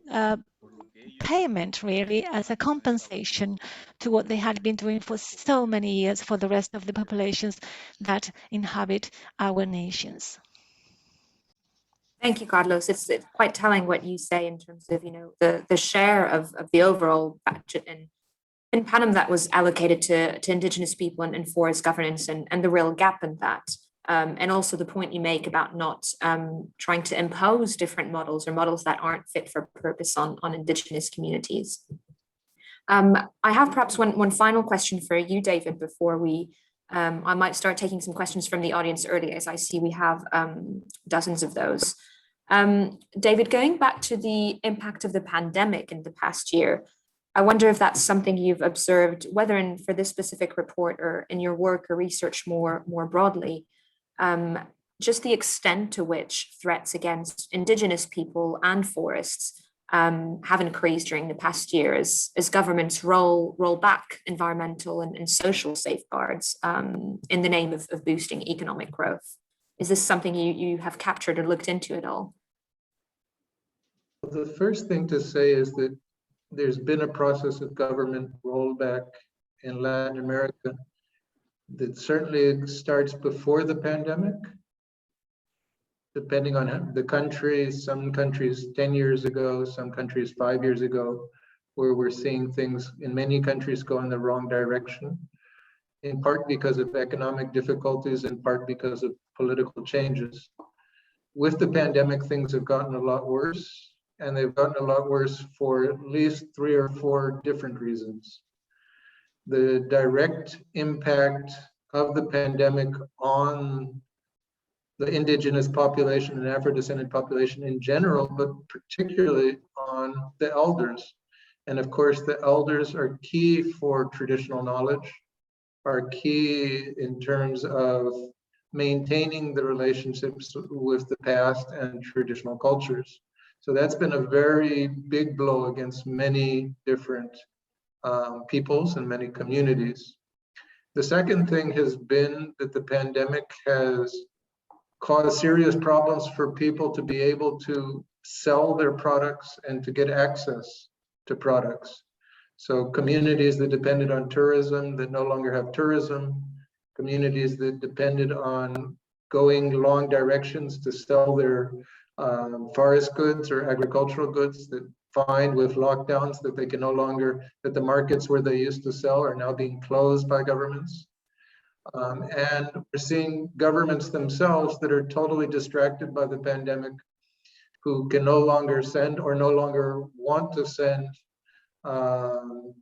payment, really, as a compensation to what they had been doing for so many years for the rest of the populations that inhabit our nations. Thank you, Carlos. It's quite telling what you say in terms of, the share of the overall budget in Panama that was allocated to Indigenous people and forest governance, and the real gap in that. And also the point you make about not trying to impose different models or models that aren't fit for purpose on Indigenous communities. I have perhaps one final question for you, David, before I might start taking some questions from the audience early, as I see we have dozens of those. David, going back to the impact of the pandemic in the past year, I wonder if that's something you've observed, whether for this specific report or in your work or research more broadly, just the extent to which threats against Indigenous people and forests have increased during the past year as governments roll back environmental and social safeguards in the name of boosting economic growth. Is this something you have captured or looked into at all? The first thing to say is that there's been a process of government rollback in Latin America that certainly starts before the pandemic, depending on the countries. Some countries 10 years ago, some countries 5 years ago, where we're seeing things in many countries go in the wrong direction, in part because of economic difficulties, in part because of political changes. With the pandemic, things have gotten a lot worse, and they've gotten a lot worse for at least 3 or 4 different reasons. The direct impact of the pandemic on the Indigenous population and Afro-descendant population in general, but particularly on the elders. And of course, the elders are key for traditional knowledge, are key in terms of maintaining the relationships with the past and traditional cultures. So that's been a very big blow against many different peoples and many communities. The second thing has been that the pandemic has caused serious problems for people to be able to sell their products and to get access to products. So communities that depended on tourism that no longer have tourism, communities that depended on going long directions to sell their forest goods or agricultural goods that find with lockdowns that they can no longer, that the markets where they used to sell are now being closed by governments. And we're seeing governments themselves that are totally distracted by the pandemic, who can no longer send or no longer want to send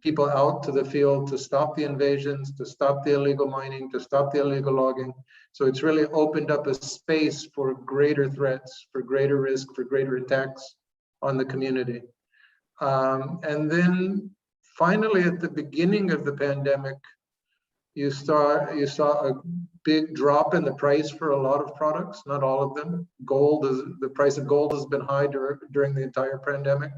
people out to the field to stop the invasions, to stop the illegal mining, to stop the illegal logging. So it's really opened up a space for greater threats, for greater risk, for greater attacks on the community. And then finally, at the beginning of the pandemic, you saw a big drop in the price for a lot of products, not all of them. The price of gold has been high during the entire pandemic.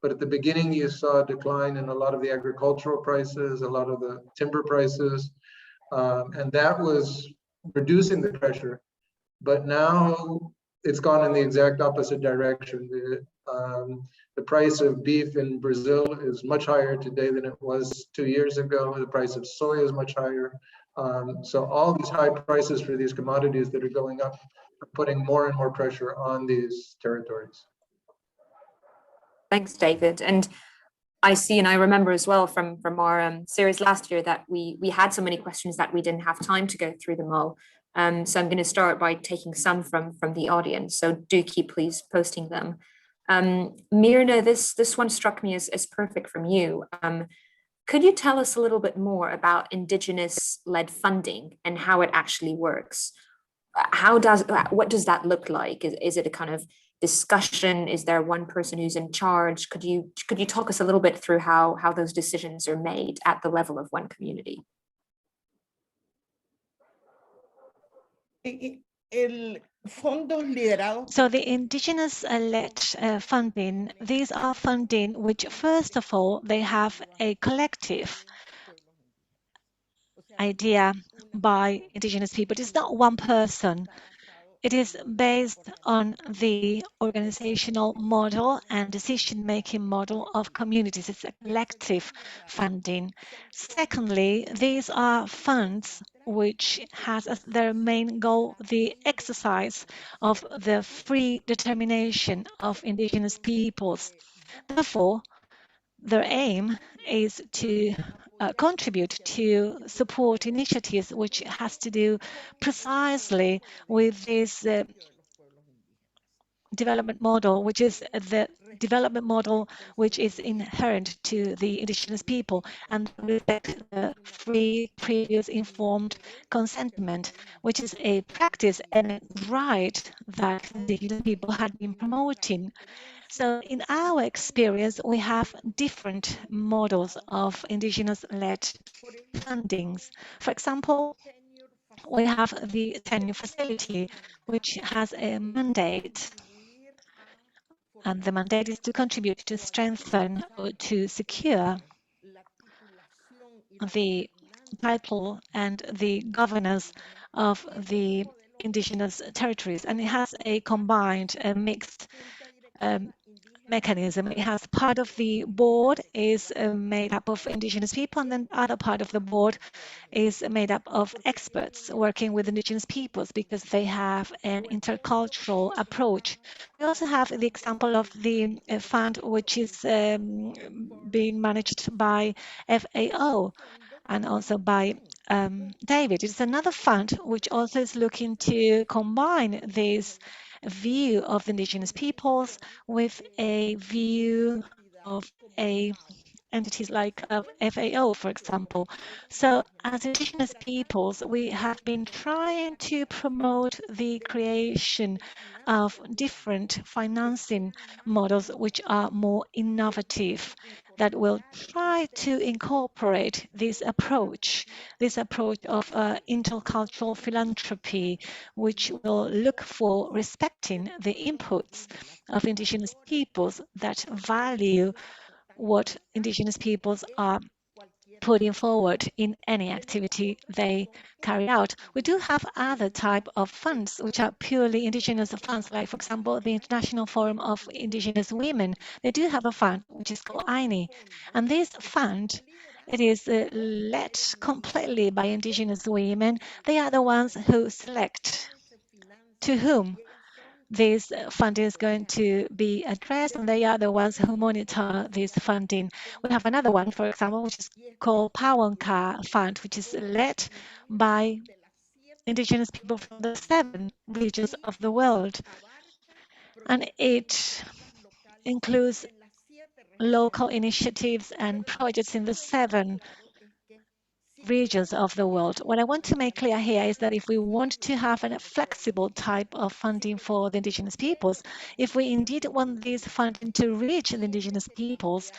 But at the beginning, you saw a decline in a lot of the agricultural prices, a lot of the timber prices, and that was reducing the pressure. But now it's gone in the exact opposite direction. The price of beef in Brazil is much higher today than it was 2 years ago. The price of soy is much higher. So all these high prices for these commodities that are going up are putting more and more pressure on these territories. Thanks, David. And I see, and I remember as well from our series last year that we had so many questions that we didn't have time to go through them all. So I'm going to start by taking some from the audience. So do keep please posting them. Mirna, this one struck me as perfect from you. Could you tell us a little bit more about Indigenous led funding and how it actually works? What does that look like? Is it a kind of discussion? Is there one person who's in charge? Could you talk us a little bit through how those decisions are made at the level of one community? So the indigenous led funding, these are funding which, first of all, they have a collective idea by indigenous people. It's not one person. It is based on the organizational model and decision-making model of communities. It's a collective funding. Secondly, these are funds which has as their main goal the exercise of the free determination of indigenous peoples. Therefore, their aim is to contribute to support initiatives which has to do precisely with this development model, which is the development model which is inherent to the indigenous people and respect the free, previous, informed consentment, which is a practice and a right that indigenous people had been promoting. So in our experience, we have different models of indigenous-led fundings. For example, we have the tenure facility, which has a mandate, and the mandate is to contribute to strengthen or to secure the title and the governance of the indigenous territories. And it has a combined, a mixed mechanism. It has part of the board is made up of indigenous people, and then other part of the board is made up of experts working with indigenous peoples because they have an intercultural approach. We also have the example of the fund which is being managed by FAO and also by David. It's another fund which also is looking to combine this view of the indigenous peoples with a view of entities like FAO, for example. So as indigenous peoples, we have been trying to promote the creation of different financing models which are more innovative, that will try to incorporate this approach of intercultural philanthropy, which will look for respecting the inputs of indigenous peoples that value what indigenous peoples are putting forward in any activity they carry out. We do have other type of funds which are purely indigenous funds, like for example the International Forum of Indigenous Women. They do have a fund which is called INI, and this fund, it is led completely by indigenous women. They are the ones who select to whom this funding is going to be addressed, and they are the ones who monitor this funding. We have another one, for example, which is called Pawanka Fund, which is led by indigenous people from the 7 regions of the world, and it includes local initiatives and projects in the 7 regions of the world. What I want to make clear here is that if we want to have a flexible type of funding for the indigenous peoples, if we indeed want this funding to reach the indigenous peoples,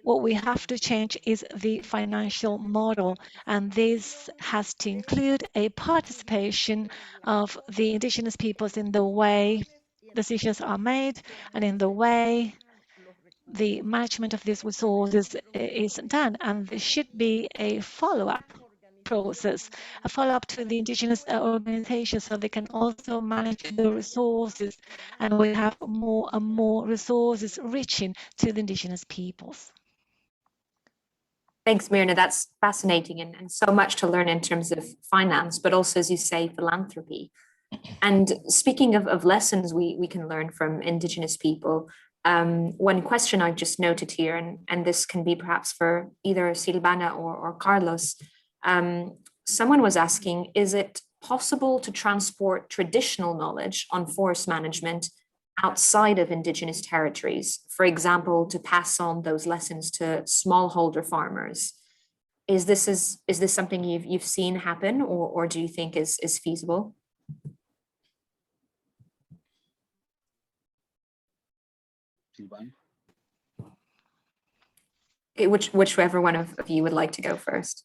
what we have to change is the financial model, and this has to include a participation of the indigenous peoples in the way decisions are made and in the way the management of these resources is done, and there should be a follow-up process, a follow-up to the indigenous organizations so they can also manage the resources, and we have more and more resources reaching to the indigenous peoples. Thanks, Mirna. That's fascinating and so much to learn in terms of finance, but also, as you say, philanthropy. And speaking of lessons we can learn from indigenous people, one question I just noted here, and this can be perhaps for either Silvana or Carlos, someone was asking, is it possible to transport traditional knowledge on forest management outside of indigenous territories, for example, to pass on those lessons to smallholder farmers? Is this something you've seen happen, or do you think is feasible? Whichever one of you would like to go first.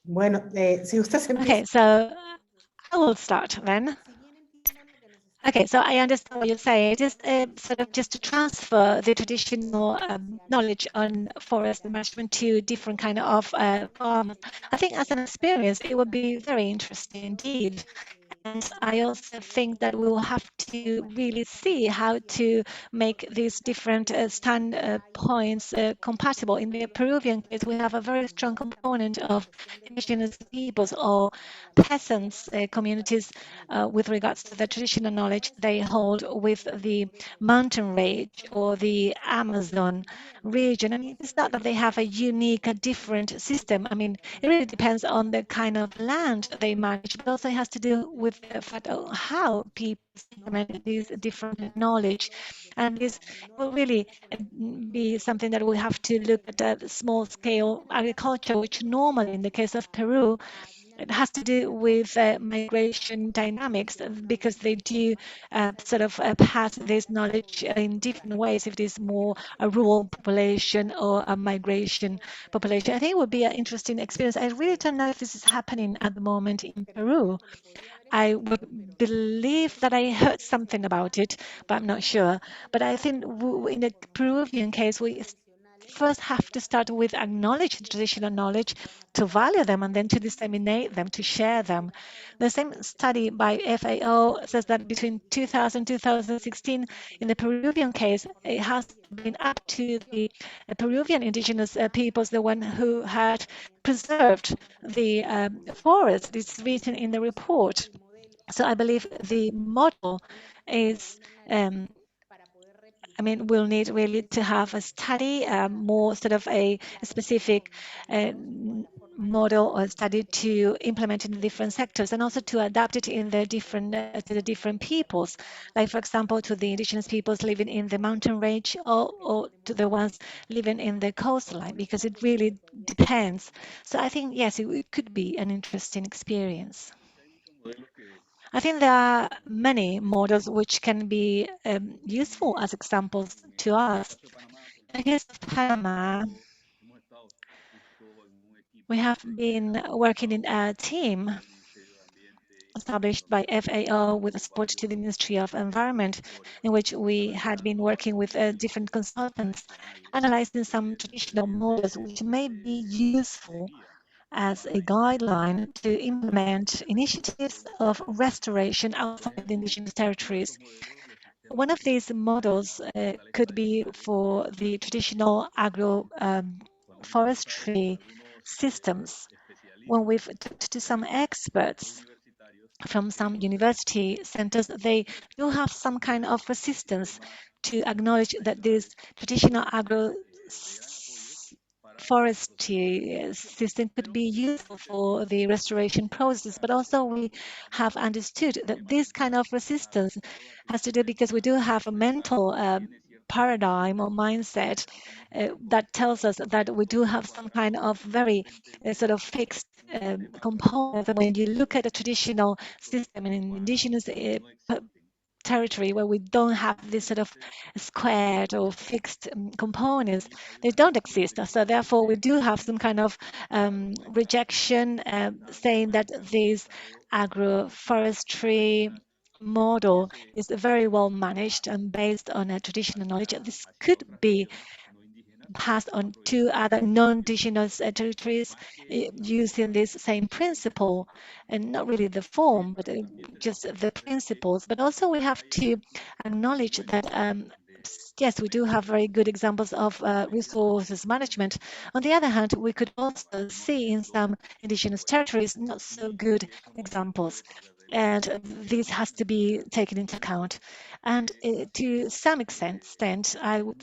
Bueno, si usted se Okay, so I will start then. Okay, so I understand what you're saying. It is sort of just to transfer the traditional knowledge on forest management to different kind of farms. I think as an experience, it would be very interesting indeed. And I also think that we will have to really see how to make these different standpoints compatible. In the Peruvian case, we have a very strong component of indigenous peoples or peasants communities with regards to the traditional knowledge they hold with the mountain range or the Amazon region. And it's not that they have a unique, a different system. I mean, it really depends on the kind of land they manage, but also it has to do with the fact of how people implement this different knowledge. And this will really be something that we have to look at small scale agriculture, which normally in the case of Peru, it has to do with migration dynamics because they do sort of pass this knowledge in different ways if it is more a rural population or a migration population. I think it would be an interesting experience. I really don't know if this is happening at the moment in Peru. I would believe that I heard something about it, but I'm not sure. But I think in the Peruvian case, we first have to start with acknowledge the traditional knowledge, to value them, and then to disseminate them, to share them. The same study by FAO says that between 2000 and 2016, in the Peruvian case, it has been up to the Peruvian indigenous peoples, the one who had preserved the forest. It's written in the report. So I believe the model is I mean, we'll need really to have a study, more sort of a specific model or study to implement in the different sectors, and also to adapt it in the different to the different peoples, like for example to the indigenous peoples living in the mountain range or to the ones living in the coastline, because it really depends. So I think yes, it could be an interesting experience. I think there are many models which can be useful as examples to us. In the case of Panama, we have been working in a team established by FAO with support to the Ministry of Environment, in which we had been working with different consultants, analyzing some traditional models which may be useful as a guideline to implement initiatives of restoration outside the indigenous territories. One of these models could be for the traditional forestry systems. When we've talked to some experts from some university centers, they do have some kind of resistance to acknowledge that this traditional forestry system could be useful for the restoration process, but also we have understood that this kind of resistance has to do because we do have a mental paradigm or mindset that tells us that we do have some kind of very sort of fixed components. And when you look at a traditional system in an indigenous territory where we don't have this sort of squared or fixed components, they don't exist. So therefore, we do have some kind of rejection saying that this agroforestry model is very well managed and based on a traditional knowledge. This could be passed on to other non-indigenous territories using this same principle, and not really the form, but just the principles. But also we have to acknowledge that yes, we do have very good examples of resources management. On the other hand, we could also see in some indigenous territories not so good examples. And this has to be taken into account. And to some extent, I would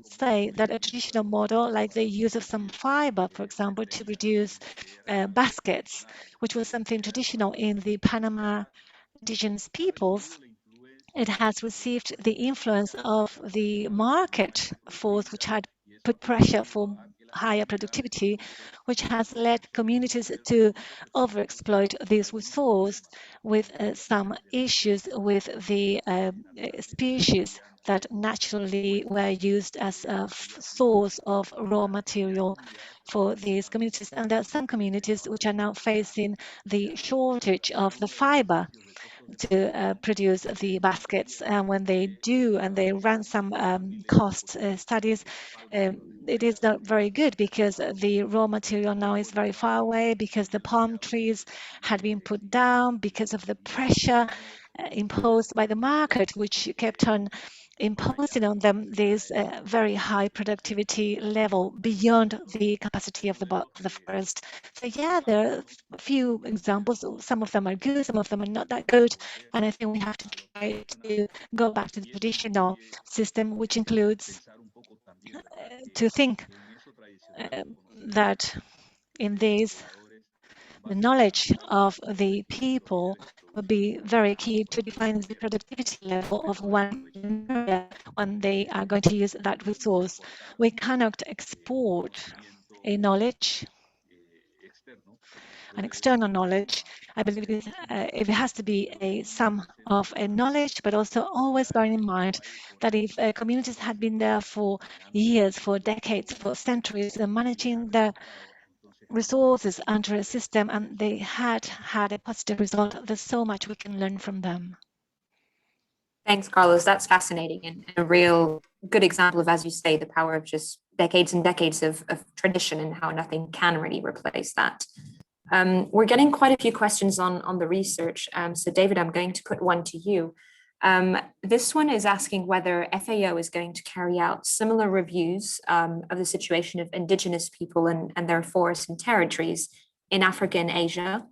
say that a traditional model, like the use of some fiber, for example, to produce baskets, which was something traditional in the Panama indigenous peoples, it has received the influence of the market force, which had put pressure for higher productivity, which has led communities to overexploit this resource with some issues with the species that naturally were used as a source of raw material for these communities. And there are some communities which are now facing the shortage of the fiber to produce the baskets. And when they do, and they run some cost studies, it is not very good because the raw material now is very far away, because the palm trees had been put down because of the pressure imposed by the market, which kept on imposing on them this very high productivity level beyond the capacity of the forest. So yeah, there are a few examples. Some of them are good, some of them are not that good. And I think we have to try to go back to the traditional system, which includes to think that in this, the knowledge of the people will be very key to define the productivity level of one area when they are going to use that resource. We cannot export a knowledge, an external knowledge. I believe it has to be a sum of a knowledge, but also always bearing in mind that if communities had been there for years, for decades, for centuries, and managing the resources under a system, and they had a positive result, there's so much we can learn from them. Thanks, Carlos. That's fascinating and a real good example of, as you say, the power of just decades and decades of tradition and how nothing can really replace that. We're getting quite a few questions on the research. So David, I'm going to put one to you. This one is asking whether FAO is going to carry out similar reviews of the situation of indigenous people and their forests and territories in Africa and Asia.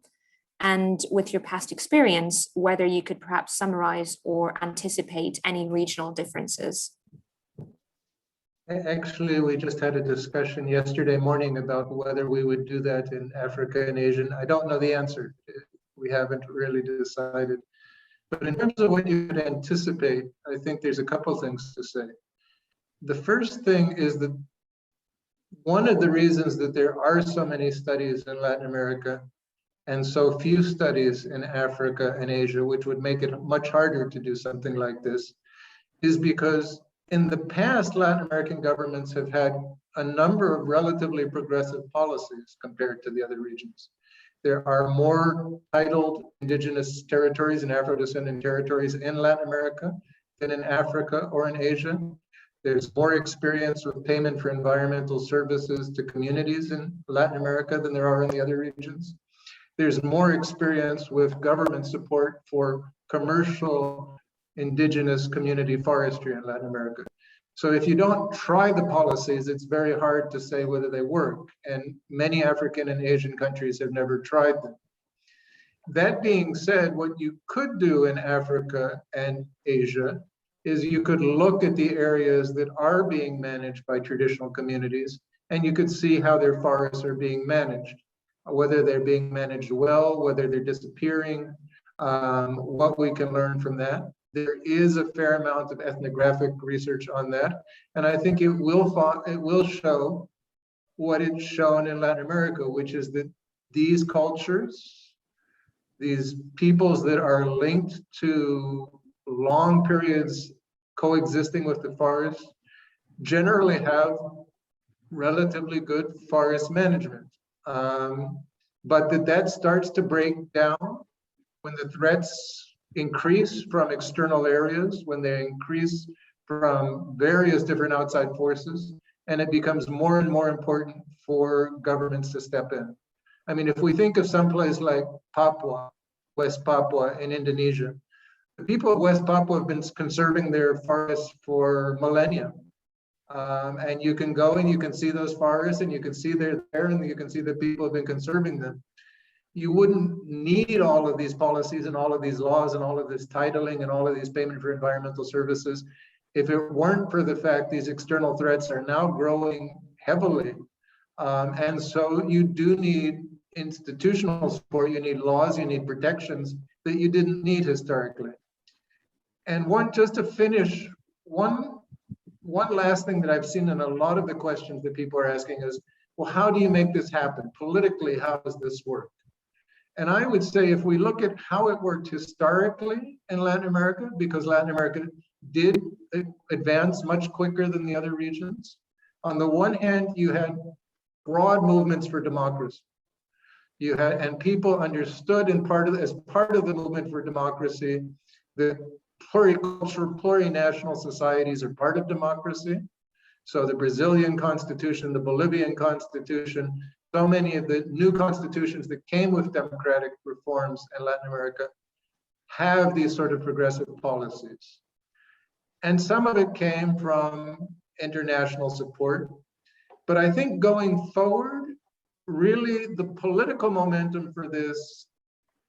And with your past experience, whether you could perhaps summarize or anticipate any regional differences. Actually, we just had a discussion yesterday morning about whether we would do that in Africa and Asia. I don't know the answer. We haven't really decided. But in terms of what you could anticipate, I think there's a couple things to say. The first thing is that one of the reasons that there are so many studies in Latin America and so few studies in Africa and Asia, which would make it much harder to do something like this, is because in the past, Latin American governments have had a number of relatively progressive policies compared to the other regions. There are more titled indigenous territories and Afro-descendant territories in Latin America than in Africa or in Asia. There's more experience with payment for environmental services to communities in Latin America than there are in the other regions. There's more experience with government support for commercial indigenous community forestry in Latin America. So if you don't try the policies, it's very hard to say whether they work. And many African and Asian countries have never tried them. That being said, what you could do in Africa and Asia is you could look at the areas that are being managed by traditional communities, and you could see how their forests are being managed, whether they're being managed well, whether they're disappearing, what we can learn from that. There is a fair amount of ethnographic research on that, and I think it will show what it's shown in Latin America, which is that these cultures, these peoples that are linked to long periods coexisting with the forest, generally have relatively good forest management. But that starts to break down when the threats increase from external areas, when they increase from various different outside forces, and it becomes more and more important for governments to step in. I mean, if we think of someplace like Papua, West Papua in Indonesia, the people of West Papua have been conserving their forests for millennia. And you can go and you can see those forests and you can see they're there and you can see that people have been conserving them. You wouldn't need all of these policies and all of these laws and all of this titling and all of these payment for environmental services if it weren't for the fact these external threats are now growing heavily. And so you do need institutional support, you need laws, you need protections that you didn't need historically. And just to finish, one last thing that I've seen in a lot of the questions that people are asking is, well, how do you make this happen? Politically, how does this work? And I would say if we look at how it worked historically in Latin America, because Latin America did advance much quicker than the other regions. On the one hand, you had broad movements for democracy. And people understood as part of the movement for democracy, that pluricultural, plurinational societies are part of democracy. So the Brazilian constitution, the Bolivian constitution, so many of the new constitutions that came with democratic reforms in Latin America have these sort of progressive policies. And some of it came from international support. But I think going forward, really the political momentum for this,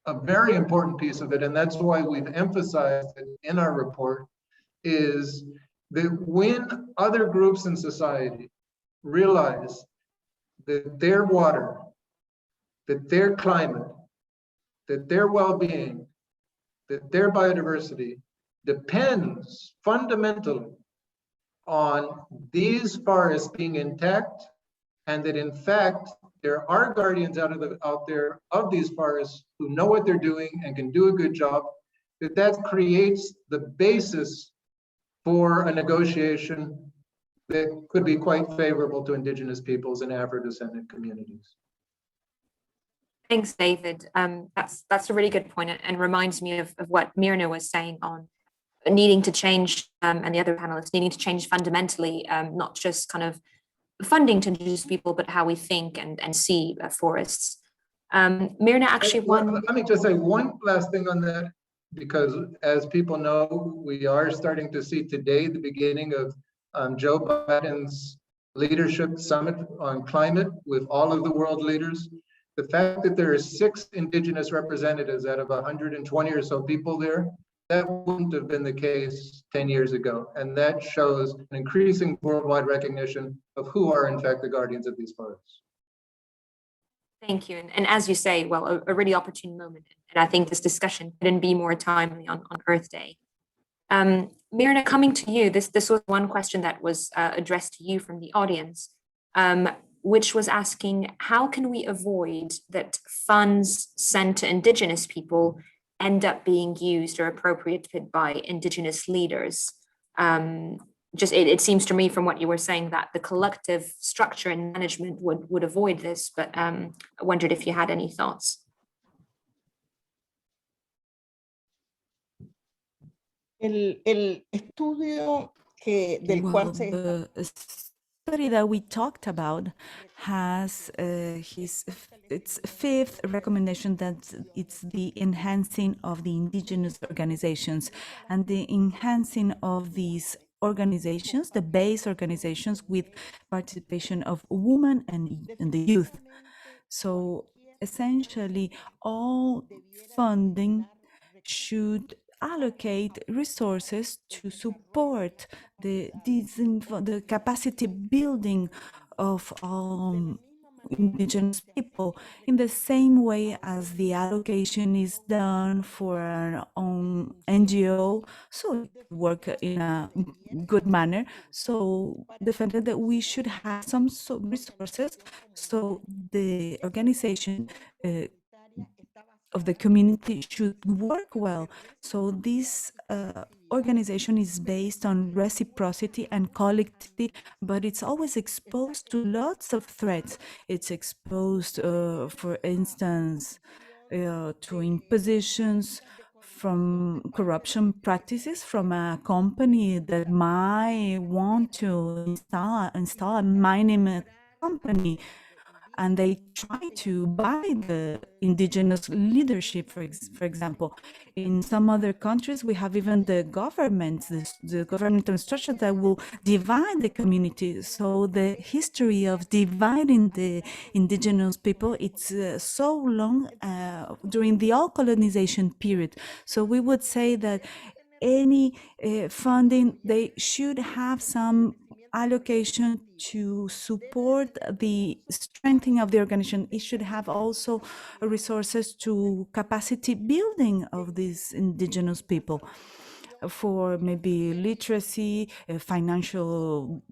a very important piece of it, and that's why we've emphasized it in our report, is that when other groups in society realize that their water, that their climate, that their well-being, that their biodiversity depends fundamentally on these forests being intact, and that in fact, there are guardians out there of these forests who know what they're doing and can do a good job, that creates the basis for a negotiation that could be quite favorable to Indigenous peoples and Afro-descendant communities. Thanks, David. That's a really good point and reminds me of what Mirna was saying on needing to change, and the other panelists needing to change fundamentally, not just kind of funding to Indigenous people, but how we think and see forests. Mirna, actually, let me just say one last thing on that, because as people know, we are starting to see today the beginning of Joe Biden's leadership summit on climate with all of the world leaders. The fact that there are 6 Indigenous representatives out of 120 or so people there, that wouldn't have been the case 10 years ago. And that shows an increasing worldwide recognition of who are in fact the guardians of these forests. Thank you. And as you say, well, a really opportune moment. And I think this discussion couldn't be more timely on Earth Day. Mirna, coming to you, this was one question that was addressed to you from the audience, which was asking, how can we avoid that funds sent to Indigenous people end up being used or appropriated by Indigenous leaders? It seems to me from what you were saying that the collective structure and management would avoid this, but I wondered if you had any thoughts. El estudio del Well, cual se the study that we talked about has its fifth recommendation, that it's the enhancing of the indigenous organizations, and the enhancing of these organizations, the base organizations, with participation of women and the youth. So essentially, all funding should allocate resources to support the capacity building of indigenous people, in the same way as the allocation is done for our own NGO, so it work in a good manner. So defended that we should have some resources so the organization of the community should work well. So this organization is based on reciprocity and collectivity, but it's always exposed to lots of threats. It's exposed, for instance, to impositions from corruption practices from a company that might want to install a mining company, and they try to buy the indigenous leadership, for example. In some other countries, we have even the governments, the governmental structure that will divide the community. So the history of dividing the indigenous people, it's so long during the all colonization period. So we would say that any funding, they should have some allocation to support the strengthening of the organization. It should have also resources to capacity building of these indigenous people, for maybe literacy, financial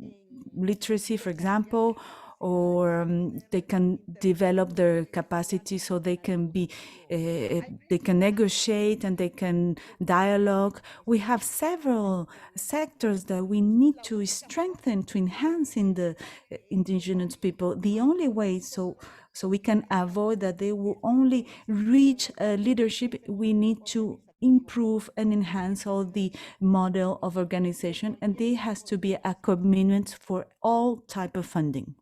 literacy, for example, or they can develop their capacity so they can be, they can negotiate and they can dialogue. We have several sectors that we need to strengthen, to enhance in the indigenous people. The only way so we can avoid that they will only reach leadership, we need to improve and enhance all the model of organization, and there has to be a commitment for all type of funding.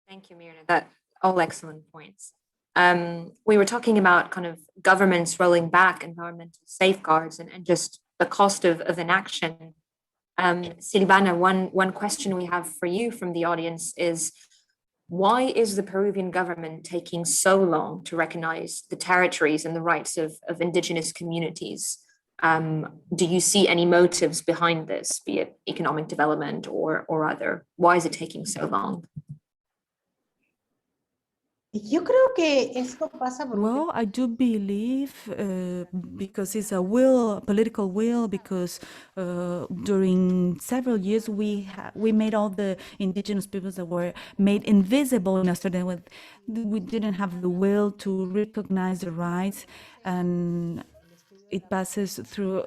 Thank you, Mirna. That all excellent points. We were talking about kind of governments rolling back environmental safeguards and just the cost of inaction. Silvana, one question we have for you from the audience is, why is the Peruvian government taking so long to recognize the territories and the rights of indigenous communities? Do you see any motives behind this, be it economic development or other? Why is it taking so long? Yo creo que esto pasa por Well, I do believe because it's a political will, because during several years we made all the indigenous peoples that were made invisible in Australia. We didn't have the will to recognize the rights, and it passes through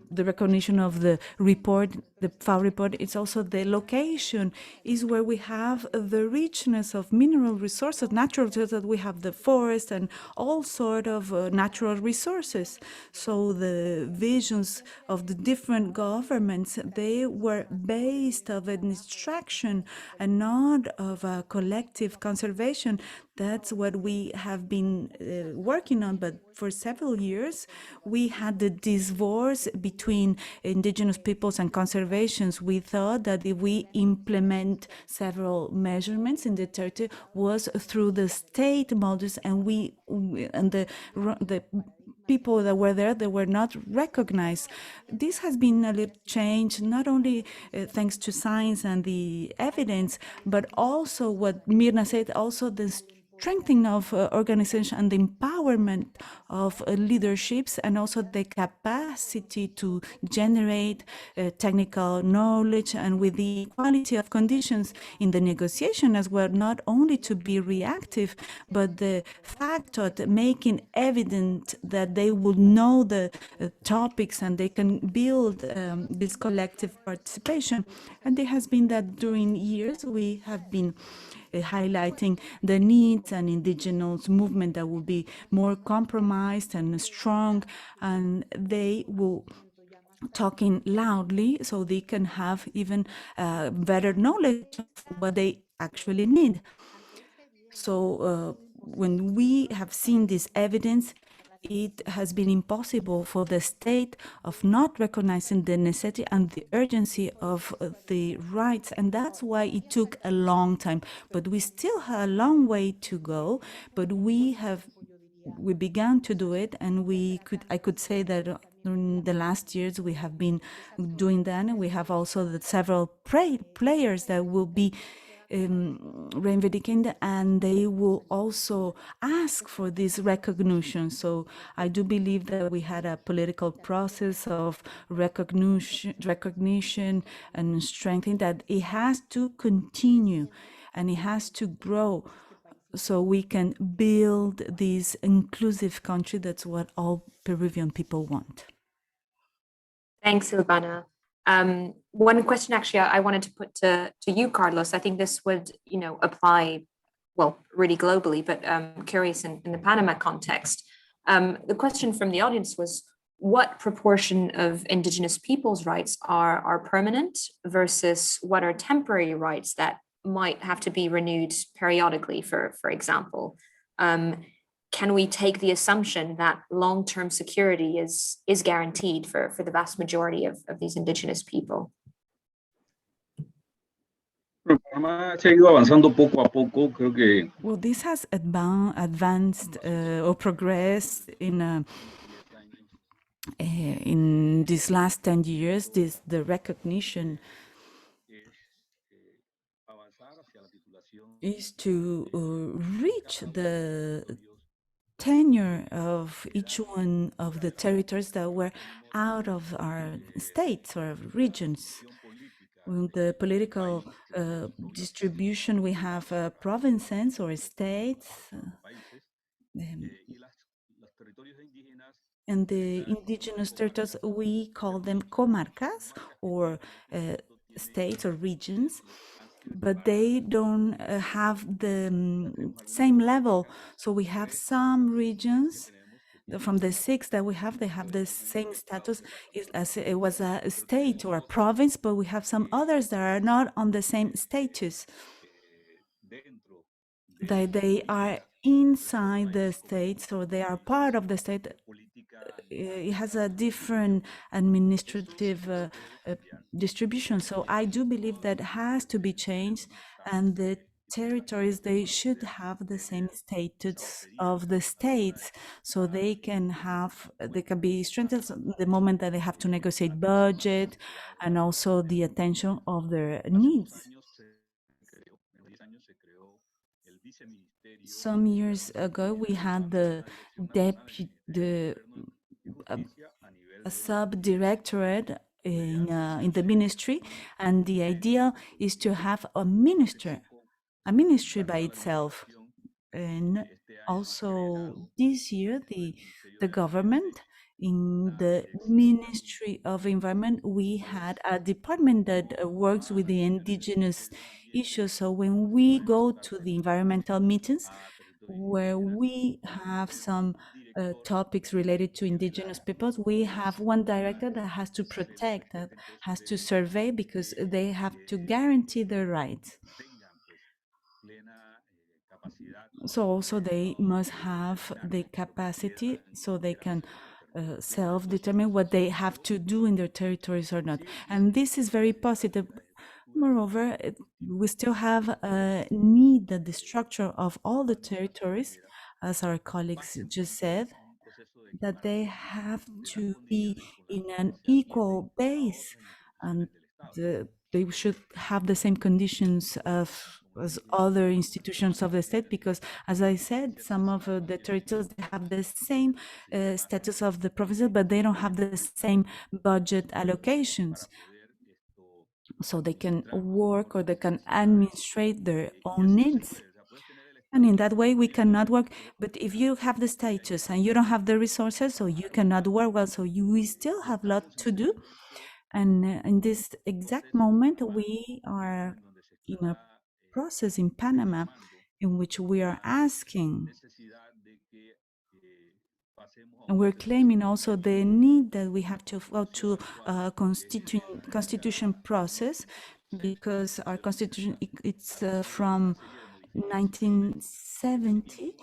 the recognition of the report, the FAO report. It's also the location is where we have the richness of mineral resources, natural resources. We have the forest and all sort of natural resources. So the visions of the different governments, they were based of an extraction and not of a collective conservation. That's what we have been working on. But for several years, we had the divorce between indigenous peoples and conservations. We thought that if we implement several measurements in the territory was through the state models, and the people that were there, they were not recognized. This has been a little change, not only thanks to science and the evidence, but also what Mirna said, also the strengthening of organization and the empowerment of leaderships, and also the capacity to generate technical knowledge, and with the equality of conditions in the negotiation as well, not only to be reactive, but the fact of making evident that they will know the topics and they can build this collective participation. And there has been that during years we have been highlighting the needs and indigenous movement that will be more compromised and strong, and they will talking loudly so they can have even better knowledge of what they actually need. So when we have seen this evidence, it has been impossible for the state of not recognizing the necessity and the urgency of the rights. And that's why it took a long time. But we still have a long way to go, but we began to do it, and I could say that in the last years we have been doing that, and we have also the several players that will be reivindicating, and they will also ask for this recognition. So I do believe that we had a political process of recognition and strengthening, that it has to continue and it has to grow, so we can build this inclusive country. That's what all Peruvian people want. Thanks, Silvana. One question actually I wanted to put to you, Carlos. I think this would, apply, well, really globally, but curious in the Panama context. The question from the audience was, what proportion of Indigenous peoples' rights are permanent versus what are temporary rights that might have to be renewed periodically, for example? Can we take the assumption that long-term security is guaranteed for the vast majority of these indigenous people? Panamá se ha ido avanzando poco a poco, creo que. Well, this has advanced or progressed in these last 10 years. The recognition is to reach the tenure of each one of the territories that were out of our states or regions. The political distribution, we have provinces or states, and the indigenous territories, we call them comarcas, or states or regions, but they don't have the same level. So we have some regions from the 6 that we have, they have the same status as it was a state or a province, but we have some others that are not on the same status, that they are inside the state, so they are part of the state. It has a different administrative distribution. So I do believe that has to be changed, and the territories, they should have the same status of the states, so they can be strengthened the moment that they have to negotiate budget and also the attention of their needs. Some years ago, we had a sub-directorate in the ministry, and the idea is to have a ministry by itself. And also this year, the government, in the Ministry of Environment, we had a department that works with the indigenous issues. So when we go to the environmental meetings, where we have some topics related to indigenous peoples, we have one director that has to protect, that has to survey, because they have to guarantee their rights. So also they must have the capacity, so they can self-determine what they have to do in their territories or not. And this is very positive. Moreover, we still have a need that the structure of all the territories, as our colleagues just said, that they have to be in an equal base, and they should have the same conditions as other institutions of the state, because, as I said, some of the territories, they have the same status of the provinces, but they don't have the same budget allocations. So they can work, or they can administrate their own needs. And in that way, we cannot work. But if you have the status and you don't have the resources, so you cannot work well. So we still have a lot to do. And in this exact moment, we are in a process in Panama in which we are asking And we're claiming also the need that we have to go to a constitution process, because our constitution, it's from 1970,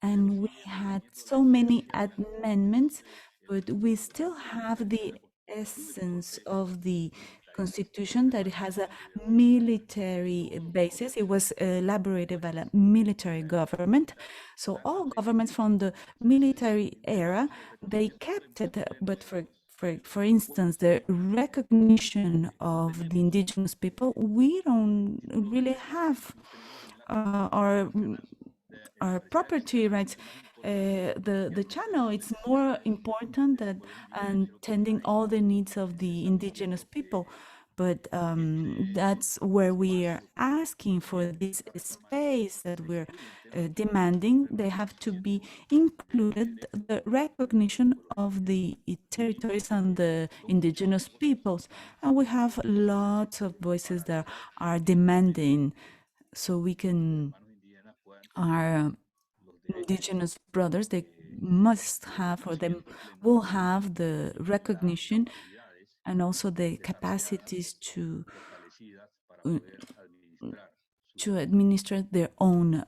and we had so many amendments, but we still have the essence of the constitution, that it has a military basis. It was elaborated by a military government. So all governments from the military era, they kept it, but for instance, the recognition of the indigenous people, we don't really have our property rights. The channel, it's more important than attending all the needs of the indigenous people. But that's where we are asking for this space that we're demanding. They have to be included, the recognition of the territories and the indigenous peoples. And we have lots of voices that are demanding, so we can, our indigenous brothers, they must have, or they will have the recognition and also the capacities uh, to administer their own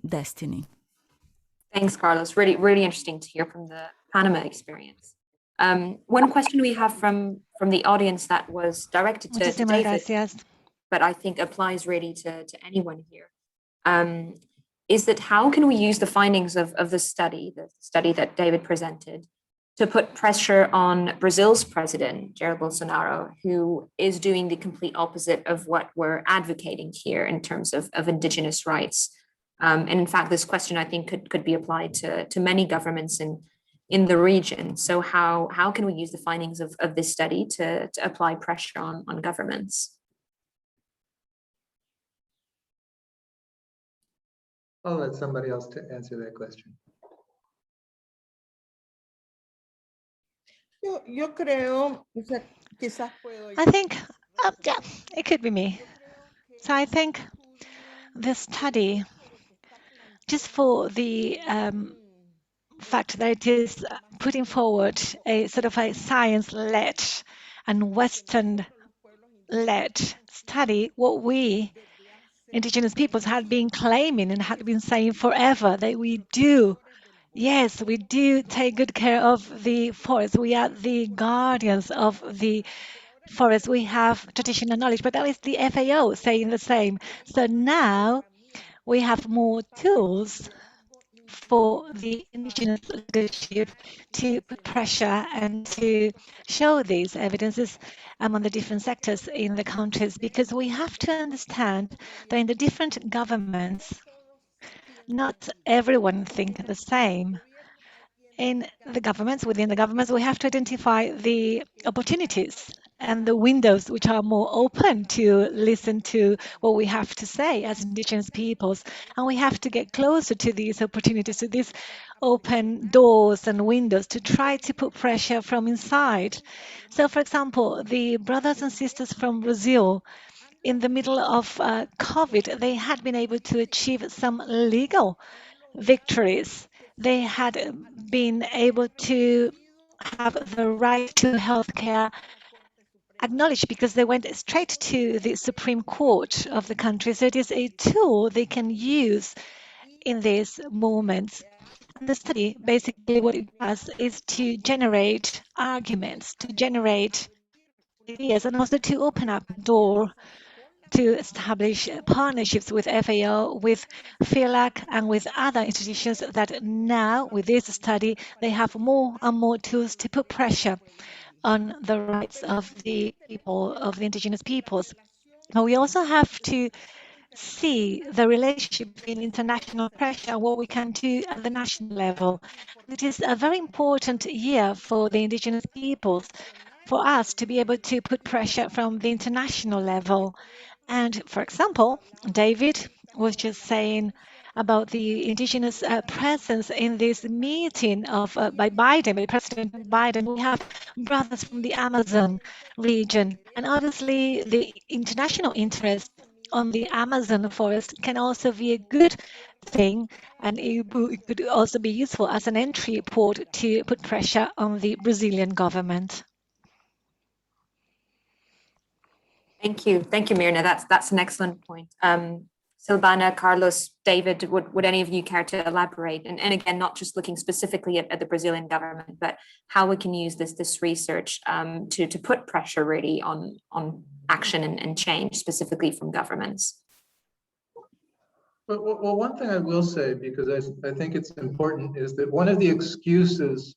destiny. Thanks, Carlos. Really, really interesting to hear from the Panama experience. One question we have from the audience that was directed to Muchísimas David, gracias. but I think applies really to anyone here, is that how can we use the findings of the study that David presented, to put pressure on Brazil's president, Jair Bolsonaro, who is doing the complete opposite of what we're advocating here in terms of indigenous rights. And in fact, this question, I think, could be applied to many governments in the region. So how can we use the findings of this study to apply pressure on governments? I'll let somebody else to answer that question. Yo creo, o sea, quizás puedo I think, yeah, it could be me. So I think the study, just for the fact that it is putting forward a sort of a science-led and Western-led study, what we Indigenous peoples had been claiming and had been saying forever, that we do. Yes, we do take good care of the forest. We are the guardians of the forest. We have traditional knowledge, but that is the FAO saying the same. So now we have more tools for the indigenous leadership to put pressure and to show these evidences among the different sectors in the countries, because we have to understand that in the different governments, not everyone think the same. In the governments, within the governments, we have to identify the opportunities and the windows which are more open to listen to what we have to say as indigenous peoples. And we have to get closer to these opportunities, to these open doors and windows, to try to put pressure from inside. So, for example, the brothers and sisters from Brazil, in the middle of COVID, they had been able to achieve some legal victories. They had been able to have the right to healthcare acknowledged because they went straight to the Supreme Court of the country. So it is a tool they can use in these moments. And the study, basically what it does is to generate arguments, to generate ideas, and also to open up a door to establish partnerships with FAO, with FILAC, and with other institutions that now, with this study, they have more and more tools to put pressure on the rights of the people, of the indigenous peoples. But we also have to see the relationship between international pressure and what we can do at the national level. It is a very important year for the indigenous peoples, for us to be able to put pressure from the international level. And for example, David was just saying about the indigenous presence in this meeting of by Biden, by President Biden. We have brothers from the Amazon region, and obviously the international interest on the Amazon forest can also be a good thing, and it could also be useful as an entry port to put pressure on the Brazilian government. Thank you, Mirna. That's an excellent point. Silvana, Carlos, David, would any of you care to elaborate? And again, not just looking specifically at the Brazilian government, but how we can use this research to put pressure really on action and change, specifically from governments. Well, one thing I will say, because I think it's important, is that one of the excuses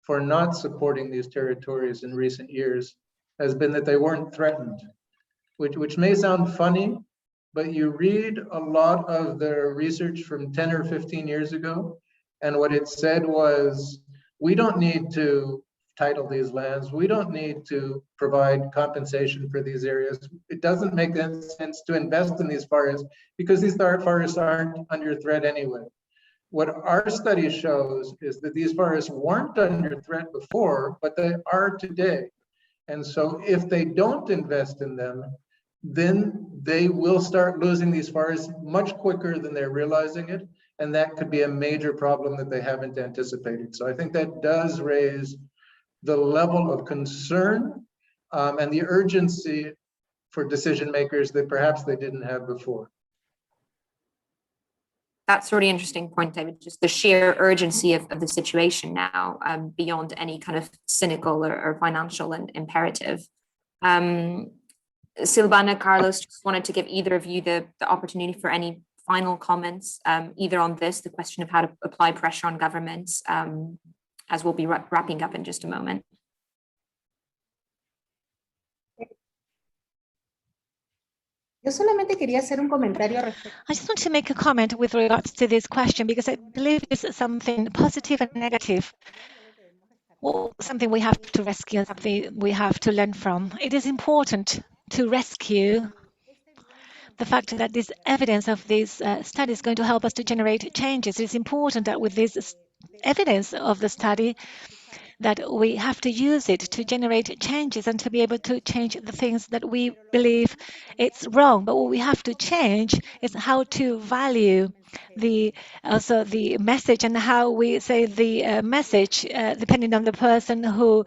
for not supporting these territories in recent years has been that they weren't threatened, which may sound funny, but you read a lot of the research from 10 or 15 years ago, and what it said was, we don't need to title these lands, we don't need to provide compensation for these areas. It doesn't make sense to invest in these forests because these forests aren't under threat anyway. What our study shows is that these forests weren't under threat before, but they are today. And so if they don't invest in them, then they will start losing these forests much quicker than they're realizing it. And that could be a major problem that they haven't anticipated. So I think that does raise the level of concern and the urgency for decision makers that perhaps they didn't have before. That's a really interesting point, David, just the sheer urgency of the situation now, beyond any kind of cynical or financial imperative. Silvana, Carlos, just wanted to give either of you the opportunity for any final comments, either on this, the question of how to apply pressure on governments, as we'll be wrapping up in just a moment. Yo solamente quería hacer un comentario respecto. I just want to make a comment with regards to this question, because I believe it's something positive and negative, or something we have to rescue, something we have to learn from. It is important to rescue the fact that this evidence of this study is going to help us to generate changes. It's important that with this evidence of the study, that we have to use it to generate changes and to be able to change the things that we believe it's wrong. But what we have to change is how to value also the message, and how we say the message, depending on the person who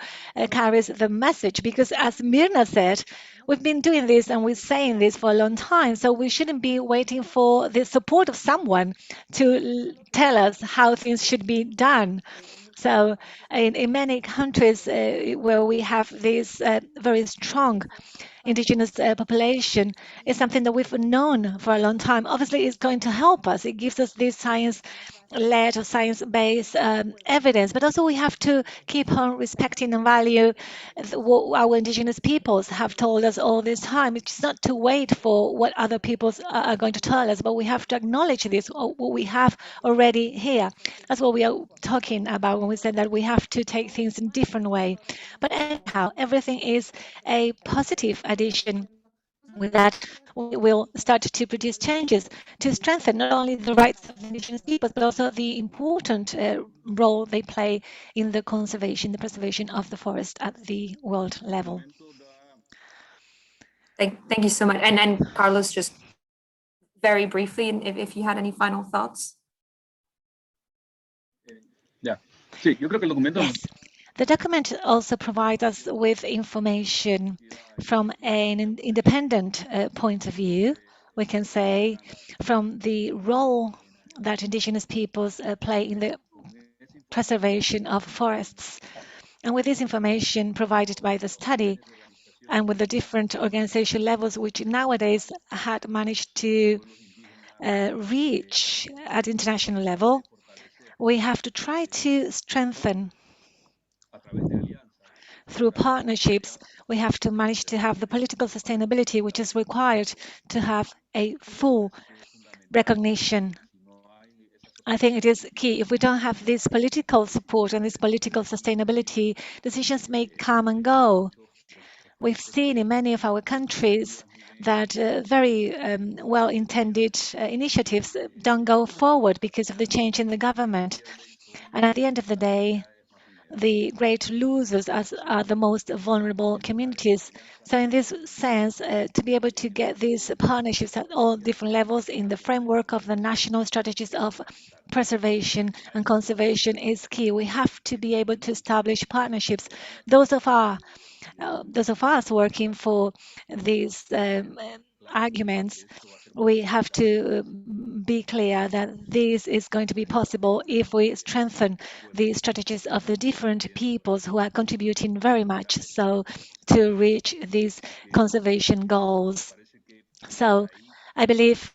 carries the message. Because as Mirna said, we've been doing this and we're saying this for a long time, so we shouldn't be waiting for the support of someone to tell us how things should be done. So in many countries where we have this very strong indigenous population, is something that we've known for a long time. Obviously, it's going to help us. It gives us this science-led or science-based evidence, but also we have to keep on respecting and value what our indigenous peoples have told us all this time. It's not to wait for what other peoples are going to tell us, but we have to acknowledge this, what we have already here. That's what we are talking about when we said that we have to take things in a different way. But anyhow, everything is a positive addition. With that, we will start to produce changes to strengthen not only the rights of the indigenous peoples, but also the important role they play in the conservation, the preservation of the forest at the world level. Thank you so much. And Carlos, just very briefly, if you had any final thoughts. Yeah. Sí, yo creo que el documento. Yes. The document also provides us with information from an independent point of view, we can say, from the role that indigenous peoples play in the preservation of forests. And with this information provided by the study, and with the different organization levels which nowadays had managed to reach at international level, we have to try to strengthen through partnerships. We have to manage to have the political sustainability which is required to have a full recognition. I think it is key. If we don't have this political support and this political sustainability, decisions may come and go. We've seen in many of our countries that very well-intended initiatives don't go forward because of the change in the government. And at the end of the day, the great losers as are the most vulnerable communities. So in this sense, to be able to get these partnerships at all different levels in the framework of the national strategies of preservation and conservation is key. We have to be able to establish partnerships. Those of us working for these arguments, we have to be clear that this is going to be possible if we strengthen the strategies of the different peoples who are contributing very much so to reach these conservation goals. So I believe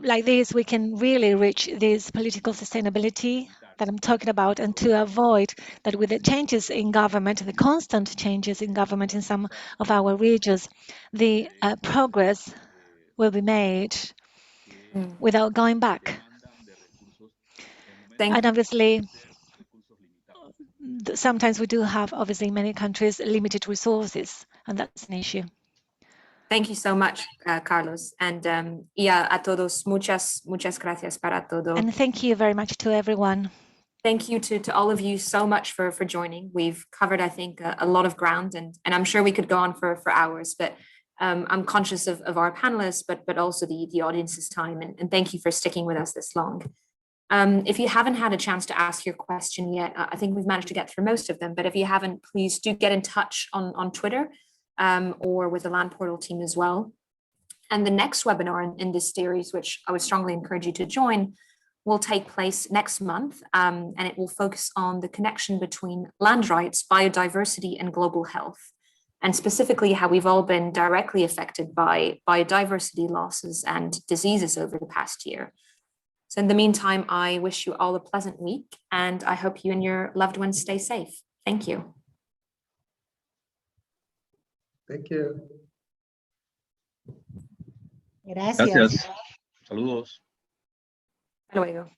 like this, we can really reach this political sustainability that I'm talking about, and to avoid that with the changes in government, the constant changes in government in some of our regions, the progress will be made without going back. And obviously, sometimes we do have, obviously, in many countries, limited resources, and that's an issue. Thank you so much, Carlos. And a todos, muchas gracias para todo. And thank you very much to everyone. Thank you to all of you so much for joining. We've covered, I think, a lot of ground, and I'm sure we could go on for hours, but I'm conscious of our panelists, but also the audience's time. And thank you for sticking with us this long. If you haven't had a chance to ask your question yet, I think we've managed to get through most of them, but if you haven't, please do get in touch on Twitter or with the Land Portal team as well. And the next webinar in this series, which I would strongly encourage you to join, will take place next month, and it will focus on the connection between land rights, biodiversity, and global health, and specifically how we've all been directly affected by biodiversity losses and diseases over the past year. So in the meantime, I wish you all a pleasant week, and I hope you and your loved ones stay safe. Thank you. Thank you. Gracias. Gracias. Saludos. Hasta luego.